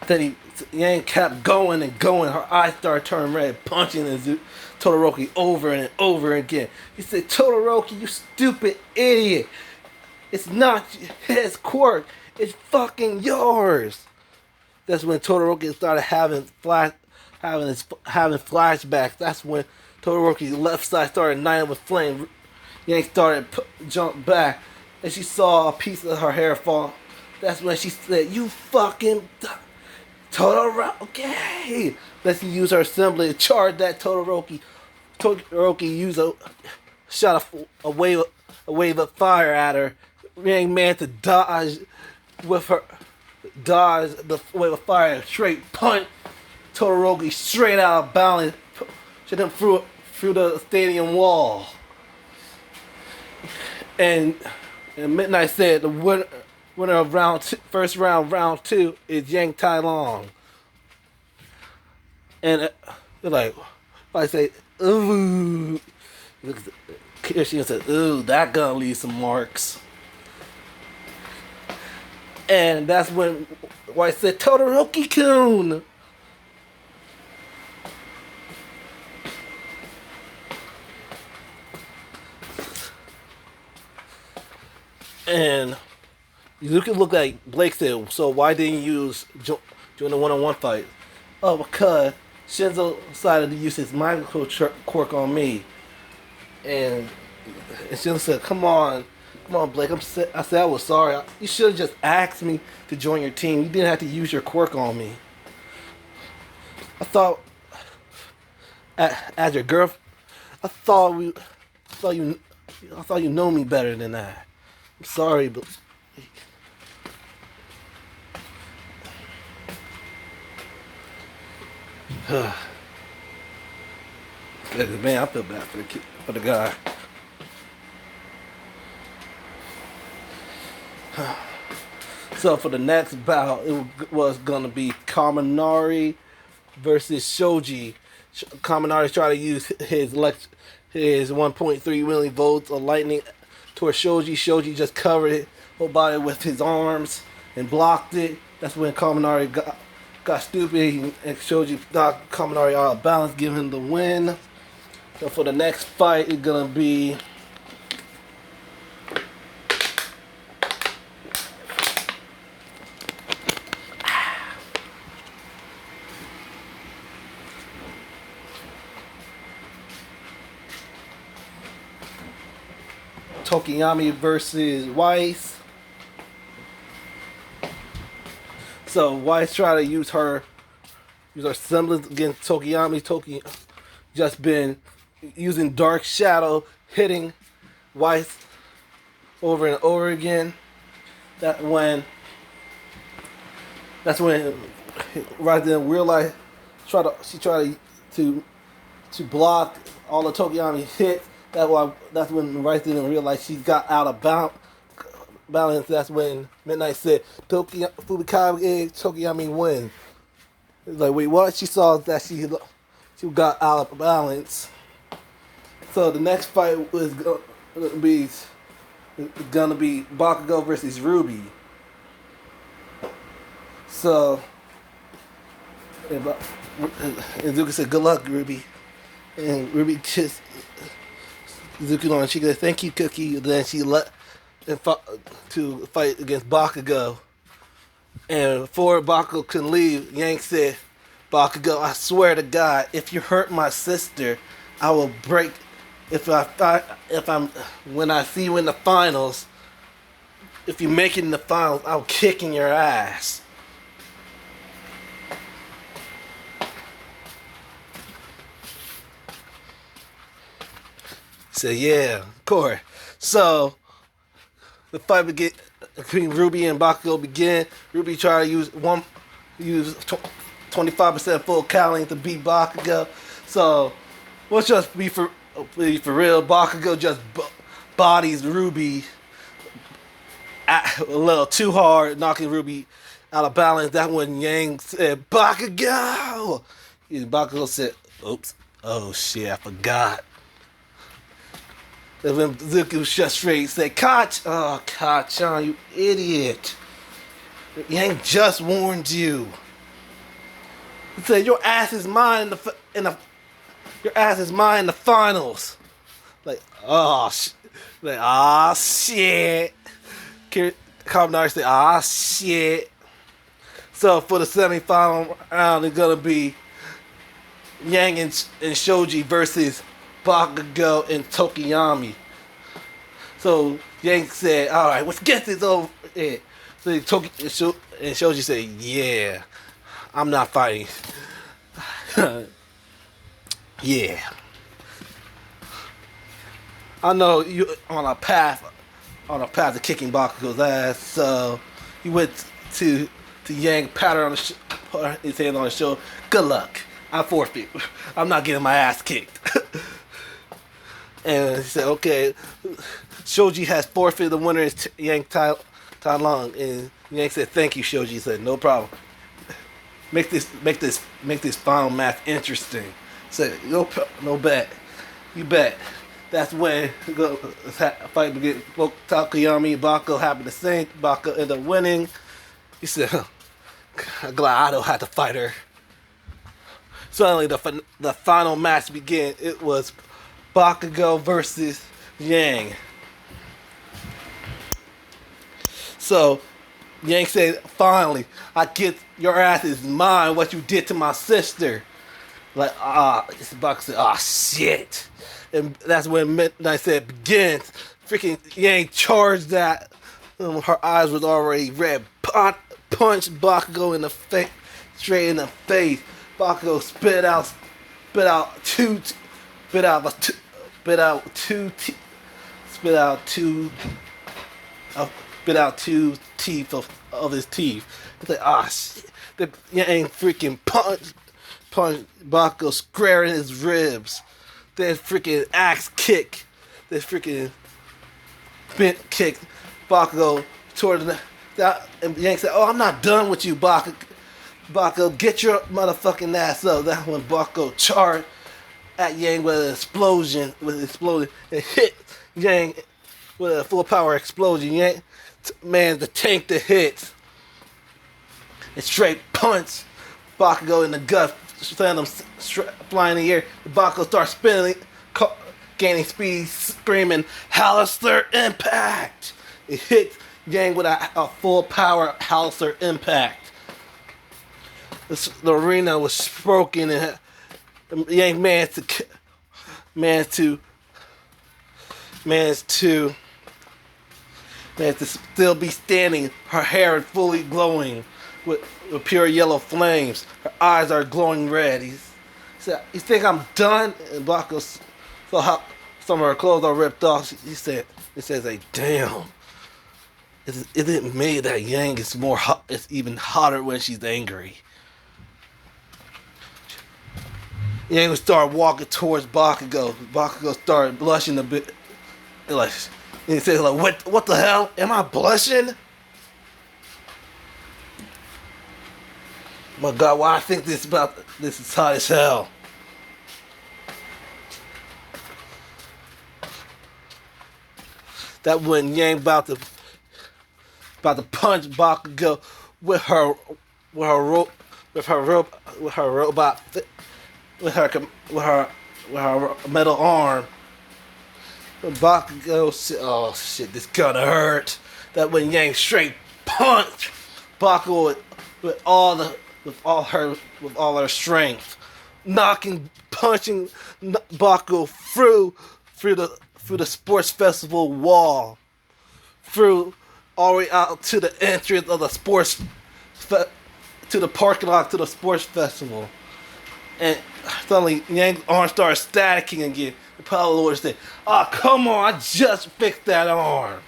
Then Yang kept going and going. Her eyes started turning red, punching Todoroki over and over again. He said, "Todoroki, you stupid idiot. It's not his quirk. It's fucking yours." That's when Todoroki started having flashbacks. That's when Todoroki's left side started igniting with flame. Yang started jump back, and she saw a piece of her hair fall. That's when she said, "You fucking Todoroki!" Let's use her assembly to charge that Todoroki. Todoroki used shot a wave of fire at her. Yang managed to dodge the wave of fire, straight punch Todoroki straight out of balance, shot him through the stadium wall. And Midnight said the winner of first round, round 2 is Yang Tai Long. And they're like, I say, ooh. She said, ooh, that gonna leave some marks. And that's when I said, Todoroki-kun. And you can look like Blake said, so why didn't you use join the one-on-one fight? Oh, because Shinzo decided to use his micro quirk on me, and Shinzo said, come on, Blake. I said I was sorry. You should have just asked me to join your team. You didn't have to use your quirk on me. I thought, as your girl, I thought you know me better than that. I'm sorry, but man, I feel bad for the guy. So for the next bout, it was gonna be Kaminari versus Shoji. Kaminari tried to use his 1.3 million volts of lightning towards Shoji. Shoji just covered it whole body with his arms and blocked it. That's when Kaminari got stupid and Shoji knocked Kaminari out of balance, giving him the win. So for the next fight, it's gonna be Tokiyami versus Weiss. So Weiss tried to use her semblance against Tokiyami. Toki just been using Dark Shadow, hitting Weiss over and over again. That's when right then in real life she tried to block all the Tokiyami hits. That's when right then in real life she got out of balance. That's when Midnight said Fubikawa Tokiyami win. It's like, wait, what? She saw that she got out of balance. So the next fight was gonna be Bakugo versus Rwby. So and Zuka said, "Good luck, Rwby." And Rwby kissed Zuki on. She goes, "Thank you, Cookie." Then she let to fight against Bakugo. And before Bakugo could leave, Yang said, "Bakugo, I swear to God, if you hurt my sister, I will break. When I see you in the finals, if you make it in the finals, I'll kick in your ass." So yeah, of course. So the fight between Rwby and Bakugo began. Rwby tried to use 25% full calorie to beat Bakugo. So let's just be for real. Bakugo just bodies Rwby a little too hard, knocking Rwby out of balance. That when Yang said, "Bakugo," and Bakugo said, "Oops, oh shit, I forgot." And when Zuki was just straight, said, Kachan, you idiot. Yang just warned you. He said, your ass is mine in the finals. Like, shit. Kaminari said, shit. So for the semifinal round, it's gonna be Yang and Shoji versus Bakugo and Tokiyami. So Yang said, "All right, let's get this over." So and Shoji said, "Yeah, I'm not fighting." Yeah, I know you on a path to kicking Bakugo's ass. So he went to Yang, pat her on his hand on his shoulder. "Good luck. I forfeit. I'm not getting my ass kicked." And he said, "Okay." Shoji has forfeited. The winner is Yang Tai Long. And Yang said, "Thank you, Shoji." He said, "No problem. Make this final match interesting." He said, "No bet. You bet." That's when the fight began. Both Takayami and Bakugo happened to sink. Bakugo ended up winning. He said, "I'm glad I don't have to fight her." Suddenly, the final match began. It was Bakugo versus Yang. So Yang said, "Finally, I get your ass is mine. What you did to my sister." Like, this box said, shit. And that's when Midnight said begins. Freaking Yang charged that. Her eyes was already red. Punch Bakugo in the face, straight in the face. Bakugo spit out two teeth of his teeth. It's like, shit. The Yang freaking punch Bakugo square in his ribs. Then freaking axe kick. Then freaking bent kick Bakugo toward the. And Yang said, I'm not done with you, Bakugo. Bakugo, get your motherfucking ass up. That's when Bakugo charged at Yang with an explosion, and hit Yang with a full power explosion. Yang managed to tank the hits. And straight punch Bakugo in the gut, send him flying in the air. Bakugo starts spinning, gaining speed, screaming, Howitzer Impact! It hits Yang with a full power Howitzer Impact. The arena was broken, and Yang managed to still be standing. Her hair is fully glowing with pure yellow flames. Her eyes are glowing red. He said, "You think I'm done?" And Bakugo saw how some of her clothes are ripped off. He says, like, damn. Is it me that Yang is more hot? It's even hotter when she's angry. Yang would start walking towards Bakugo. Bakugo started blushing a bit. And he said, like, what the hell? Am I blushing? My God, why I think this is hot as hell. That when Yang about to punch Bakugo with her metal arm. Bakugo said, "Oh shit, this gonna hurt." That when Yang straight punch Bakugo with all her strength, punching Bakugo through the sports festival wall, through all the way out to the entrance of to the parking lot to the sports festival. And suddenly Yang's arm started staticking again. The Power Lord said, come on, I just fixed that arm.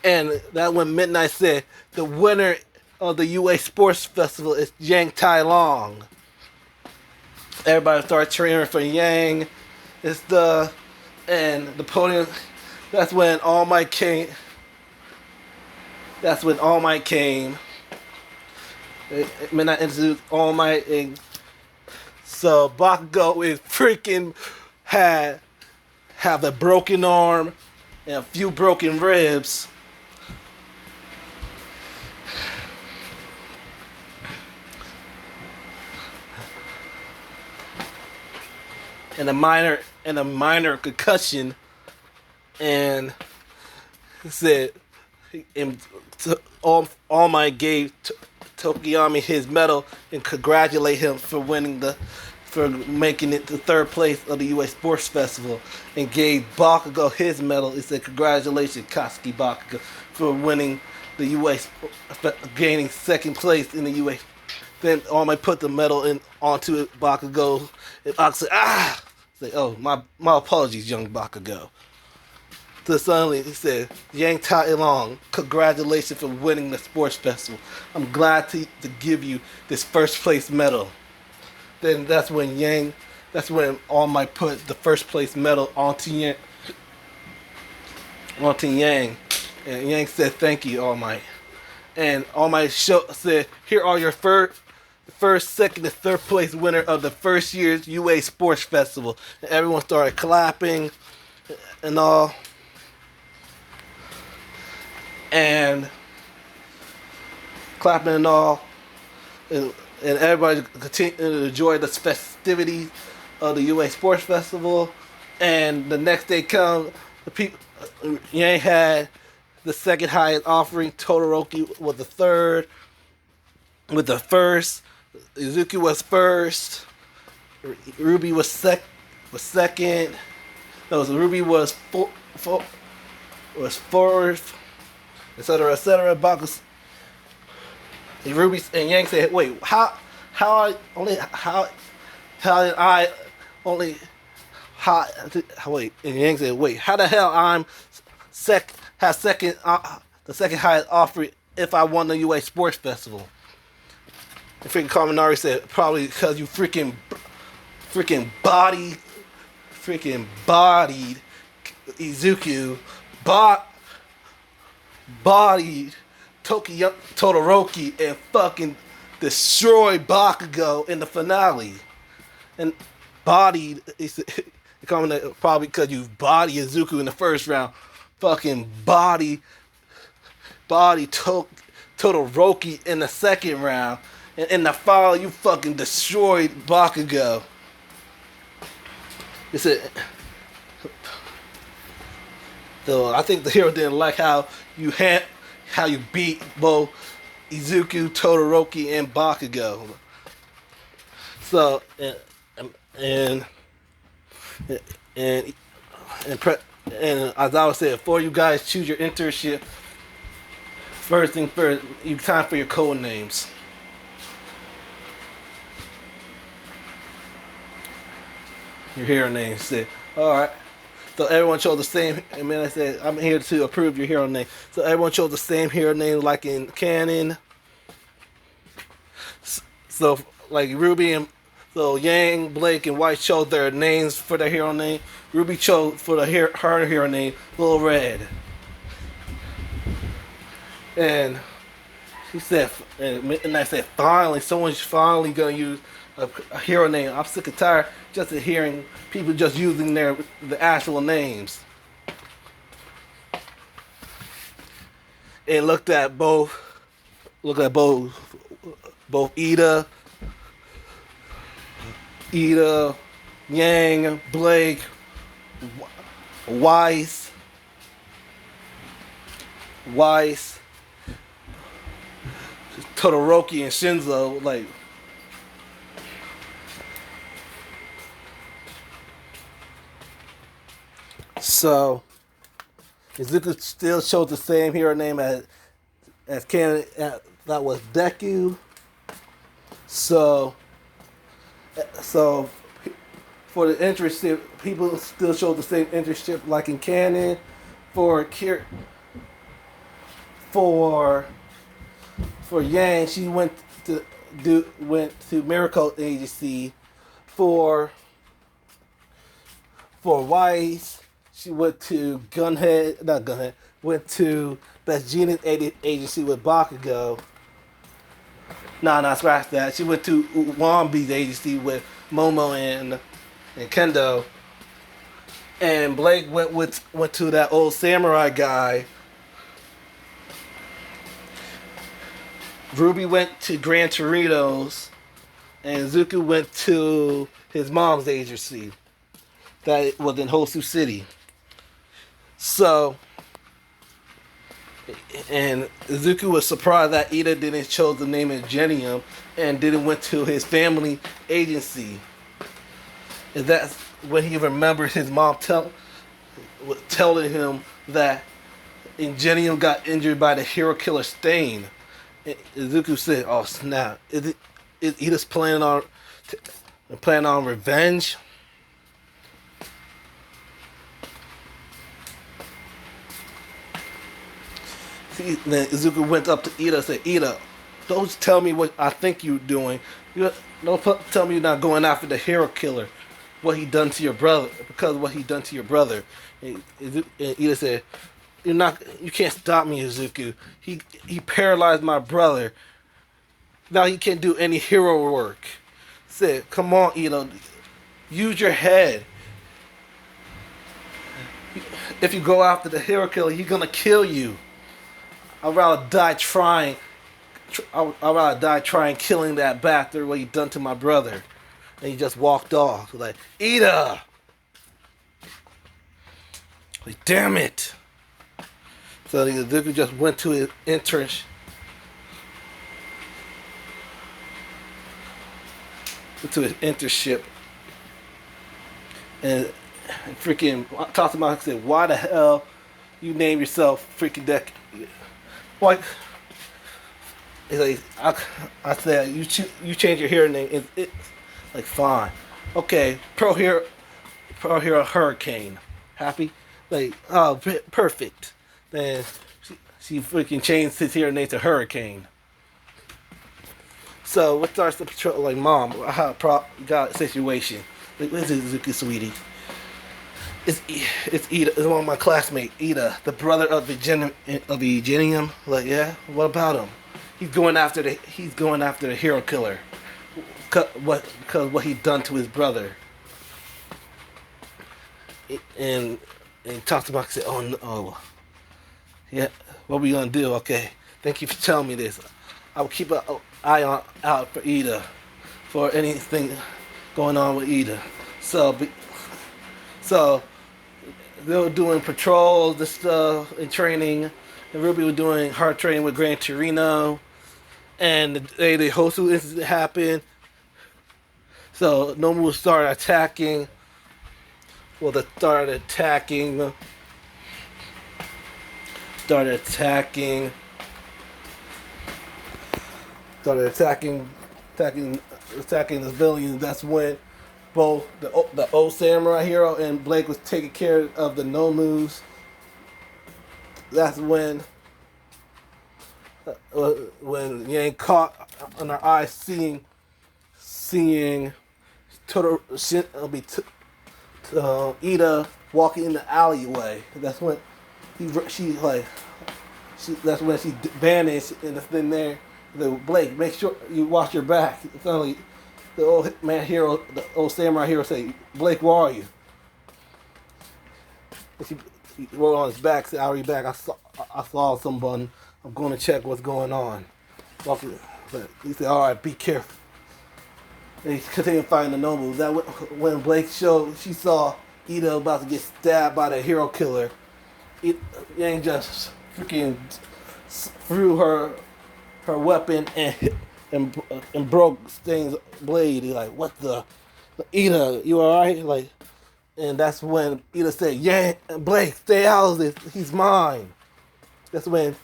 And that when Midnight said, the winner of the UA Sports Festival is Yang Tai Long. Everybody started cheering for Yang. And the podium. That's when All Might came. Midnight introduced All Might, and so Bakugo is freaking have a broken arm and a few broken ribs. And a minor concussion. And said, All Might gave Tokiyami his medal and congratulate him for making it to third place of the UA Sports Festival, and gave Bakugo his medal. He said, "Congratulations, Katsuki Bakugo, for winning the UA, gaining second place in the UA." Then All Might put the medal onto Bakugo, and Bakugo said, Say, "Oh, my apologies, young Bakugo." So suddenly he said, "Yang Tai Long, congratulations for winning the sports festival. I'm glad to give you this first place medal." Then that's when All Might put the first place medal onto Yang. And Yang said, "Thank you, All Might." And All Might said, "Here are your first, second, and third place winner of the first year's UA Sports Festival." And everyone started clapping and all. And everybody continued to enjoy the festivities of the UA Sports Festival. And the next day Yang had the second highest offering. Todoroki was the third, with the first, Izuku was first. Rwby was second. No, so Rwby was was fourth, etc. Baku's and Rwby and Yang said, "Wait, how did I only how wait?" And Yang said, "Wait, how the hell I'm second the second highest offer if I won the UA Sports Festival?" And freaking Kaminari said, "Probably because you freaking bodied Izuku, bodied Todoroki, and fucking destroyed Bakugo in the finale, and bodied." Probably because you bodied Izuku in the first round, fucking body Todoroki in the second round, and in the final you fucking destroyed Bakugo. He said, though I think the hero didn't like how you beat both Izuku, Todoroki, and Bakugo. So and as I was saying, before you guys choose your internship, first thing first, you time for your code names. Your hero name. Said, all right. So everyone chose the same. And then I said, I'm here to approve your hero name. So everyone chose the same hero name, like in canon. So like Rwby and so Yang, Blake, and White chose their names for their hero name. Rwby chose for her hero name, Little Red. And she said, and I said, finally, someone's finally gonna use a hero name. I'm sick and tired just of hearing people just using the actual names. And looked at both Ida, Yang, Blake, Weiss, Todoroki, and Shinzo, like. So, Izuku still chose the same hero name as canon. That was Deku. So for the internship, people still show the same internship like in canon. For Yang, she went to Miracle Agency. For Weiss, she went to went to Best Genius Agency with Bakugo. Nah, scratch that. She went to Rwby's agency with Momo and Kendo. And Blake went to that old samurai guy. Rwby went to Gran Torino's, and Izuku went to his mom's agency that was in Hosu City. So, and Izuku was surprised that Ida didn't choose the name Ingenium and didn't went to his family agency. And that's when he remembered his mom telling him that Ingenium got injured by the hero killer Stain. And Izuku said, "Oh snap! Is Ida's planning on revenge?" Then Izuku went up to Ida and said, "Ida, don't tell me what I think you're doing. Don't tell me you're not going after the hero killer. What he done to your brother, because of what he done to your brother." And Ida said, You can't stop me, Izuku. He paralyzed my brother. Now he can't do any hero work." Said, "Come on, Ida, use your head. If you go after the hero killer, he's gonna kill you. I'd rather die trying. I'd rather die trying killing that bastard. What he done to my brother." And he just walked off. Like, "Ida!" Like, damn it. So Izuku just went to his internship. to his internship, and freaking talked to him and said, "Why the hell you name yourself freaking Deck? Why?" He's like, I said, you change your hero name. It's like, fine, okay, Pro Hero Hurricane. Happy? Like, oh, perfect. Then she freaking changed his hero name to Hurricane. So what starts the patrol? Like, Mom, I got a situation. Like, what is it, Zuki, sweetie? It's Ida. It's one of my classmates, Ida, the brother of the Genium. Like, yeah, what about him? He's going after the hero killer. Because what he done to his brother. And he talks about, said, "Oh no, yeah, what we gonna do? Okay, thank you for telling me this. I will keep an eye out for Ida, for anything going on with Ida." So they were doing patrols, this stuff, and training. And Rwby was doing hard training with Gran Torino. And the Hosu incident happened. So Nomu started attacking. Well, they started attacking the civilians. That's when both the old samurai hero and Blake was taking care of the Nomus. That's when Yang caught on our eyes seeing Ida walking in the alleyway. That's when she vanished, and it's in there. The Blake, make sure you watch your back. Suddenly, the old samurai hero say, "Blake, where are you?" And he rolled on his back, said, "I'll be back. I saw someone. I'm going to check what's going on." But he said, "All right, be careful." And he continued fighting the nobles. That when Blake she saw Ida about to get stabbed by the hero killer. Yang just freaking threw her weapon and broke Sting's blade. He's like, "What the? Ida, you alright?" Like, and that's when Ida said, "Yeah, Blake, stay out of this. He's mine." That's when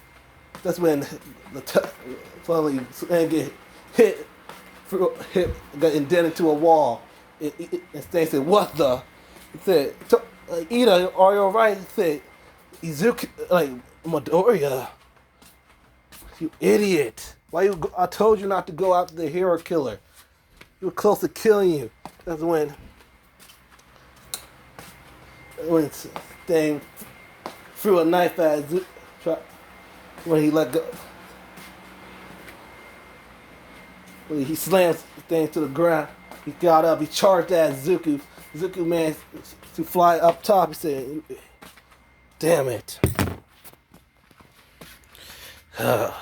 finally Sting get hit, got indented to a wall. And Sting said, "What the?" He said, "Ida, are you alright?" He said, "Izuki, like, Midoriya, you idiot. I told you not to go after the hero killer. You were close to killing you." That's when Sting threw a knife at Zuki when he let go. When he slammed Sting to the ground, he got up, he charged at Zuki. Zuki managed to fly up top. He said, "Damn it. I'm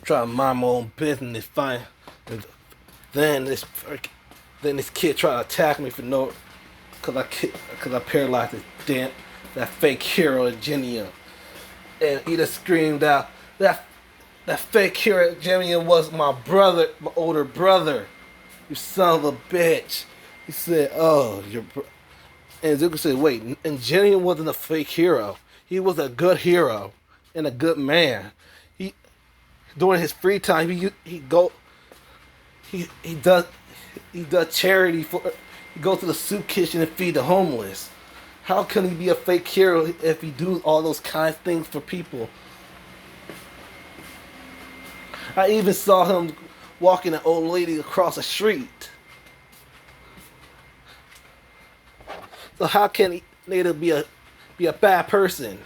trying to mind my own business, fine." And then this kid tried to attack me for cause I paralyzed that fake hero Genia. And he just screamed out, that fake hero Genia was my brother, my older brother. You son of a bitch. He said, "Oh, and Zuko said, "Wait, and Genia wasn't a fake hero. He was a good hero and a good man. During his free time, he does charity he goes to the soup kitchen and feed the homeless. How can he be a fake hero if he do all those kind of things for people?" I even saw him walking an old lady across the street. So how can he later be a bad person?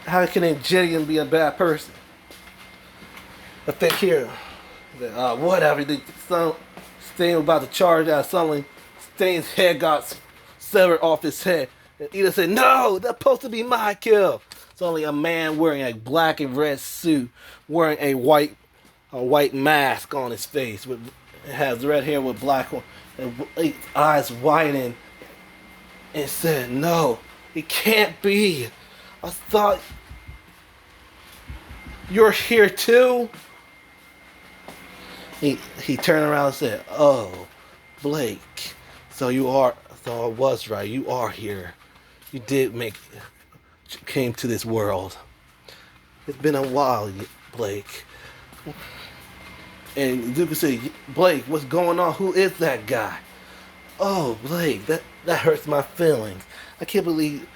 How can a Gideon be a bad person? A fake hero. Whatever. Sting was about to charge out. Suddenly, Sting's head got severed off his head. And Ida said, "No, that's supposed to be my kill." Suddenly, a man wearing a black and red suit, wearing a white mask on his face, has red hair with black and eyes widened, and said, "No, it can't be. I thought you're here too." He turned around and said, "Oh, Blake, so I was right. You are here. You did came to this world. It's been a while, Blake." And Zuko said, "Blake, what's going on? Who is that guy?" "Oh, Blake, that hurts my feelings. I can't believe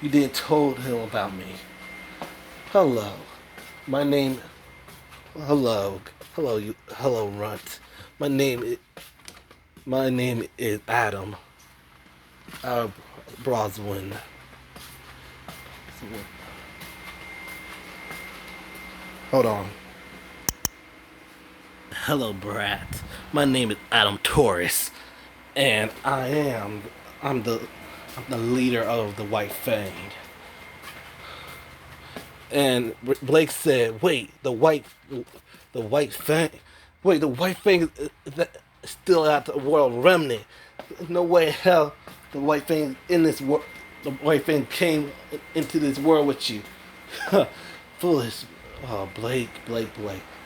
you didn't told him about me. Hello, my name. Hello, Runt. My name is Adam. Broswin." Hold on. "Hello, Brat. My name is Adam Taurus, and I'm the leader of the White Fang." And Blake said, "Wait, the White Fang, wait, the White Fang is still at the World Remnant. No way in hell the White Fang in this world. The White Fang came into this world with you." Foolish. Oh, Blake,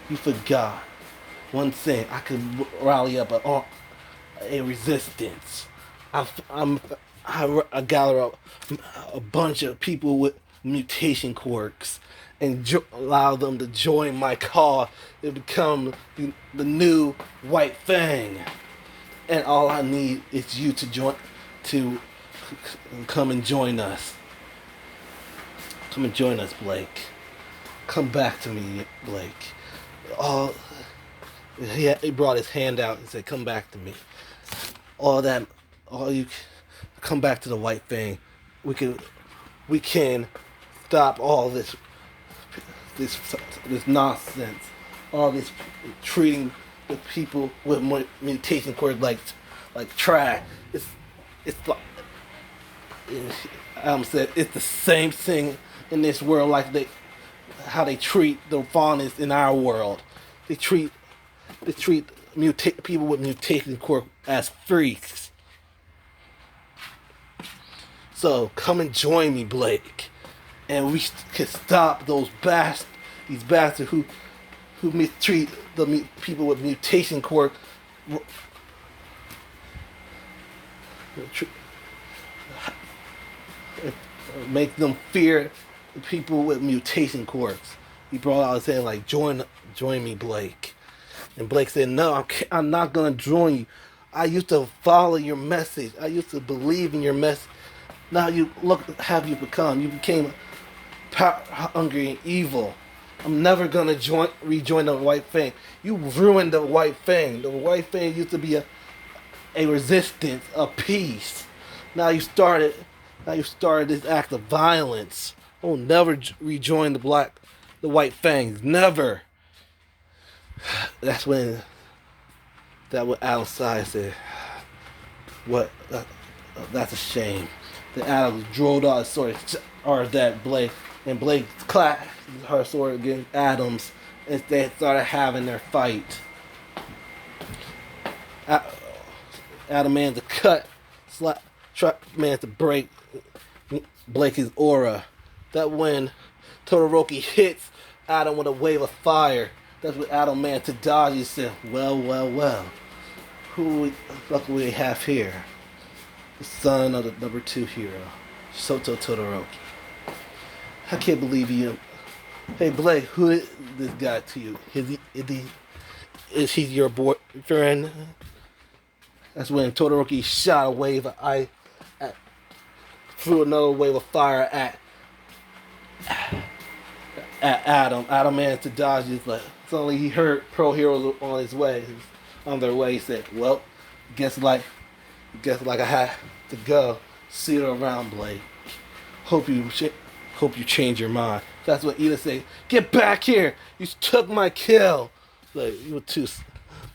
you forgot one thing. I could rally up a resistance. I gather up a bunch of people with mutation quirks and allow them to join my cause and become the new White Fang. And all I need is you to come and join us. Come and join us, Blake. Come back to me, Blake. All he brought his hand out and said, "Come back to me. All you come back to the White Fang. We can stop all this nonsense. All this treating the people with mutation quirks like trash. It's like." Adam said, "It's the same thing in this world like how they treat the faunus in our world. They treat people with mutation quirk as freaks. So come and join me, Blake, and we can stop these bastards who mistreat the people with mutation quirk. Make them fear people with mutation quirks." He brought out his hand like, join me, Blake." And Blake said, "No, I'm not gonna join you. I used to follow your message. I used to believe in your message. Now have you become? You became power hungry and evil. I'm never gonna rejoin the White Fang. You ruined the White Fang. The White Fang used to be a resistance, a peace. Now you started this act of violence. I will never rejoin the White Fangs. Never." That's when Adam sighed, said, "What? That's a shame." Then Adam drove out his sword, or that Blake, and Blake clapped her sword against Adam's, and they started having their fight. Adam managed to cut, managed to break Blake's aura. That when Todoroki hits Adam with a wave of fire, that's what Adam managed to dodge. He said, well. Who do we have here? The son of the number 2 hero, Soto Todoroki. I can't believe you. Hey, Blake, who is this guy to you? Is he your boyfriend?" That's when Todoroki shot a wave of ice, threw another wave of fire at Adam. Adam managed to dodge it. Like, suddenly he heard Pro Heroes on their way. He said, "Well, guess like I had to go. See you around, Blake. Hope you change your mind." That's what Ida said. "Get back here! You took my kill." Like, you were too.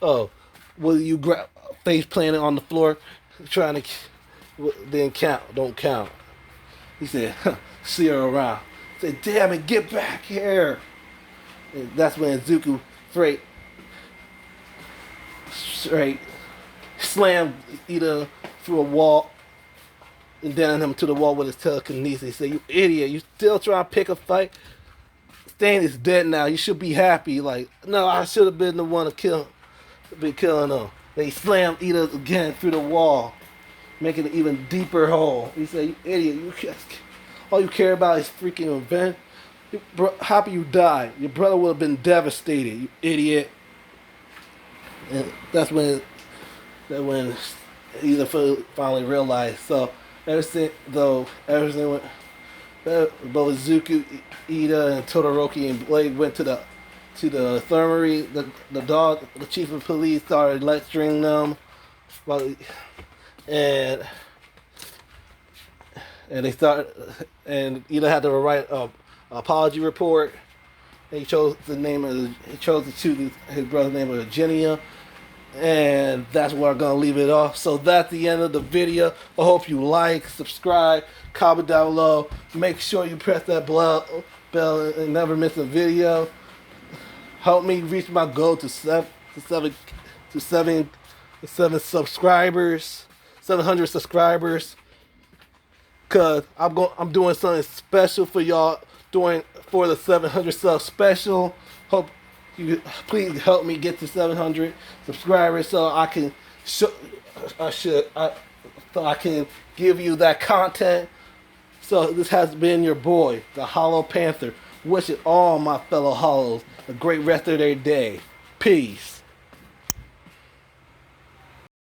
Oh, will you grab face planted on the floor, trying to then count? Don't count. He said, "See her around." I said, "Damn it, get back here!" And that's when Zuko straight slammed Ida through a wall and down him to the wall with his telekinesis. He said, "You idiot! You still trying to pick a fight? Stan is dead now. You should be happy. Like, no, I should have been the one to be killing him. They slammed Ida again through the wall, making an even deeper hole. He said, "You idiot! All you care about is freaking revenge. Happy you died. Your brother would have been devastated. You idiot." And that's when Ida finally realized. So everything went. Both Izuku, Ida, and Todoroki and Blade went to the infirmary. The chief of police started lecturing them, and they started, and Ida had to write an apology report. And he chose to choose his brother's name was Genia, and that's where I'm gonna leave it off. So that's the end of the video. I hope you like, subscribe, comment down below. Make sure you press that bell and never miss a video. Help me reach my goal to seven subscribers, 700 subscribers. Cause I'm doing something special for y'all for the 700 sub special. Hope you please help me get to 700 subscribers so I can give you that content. So this has been your boy, the Hollow Panther, wishing all my fellow Hollows a great rest of their day. Peace.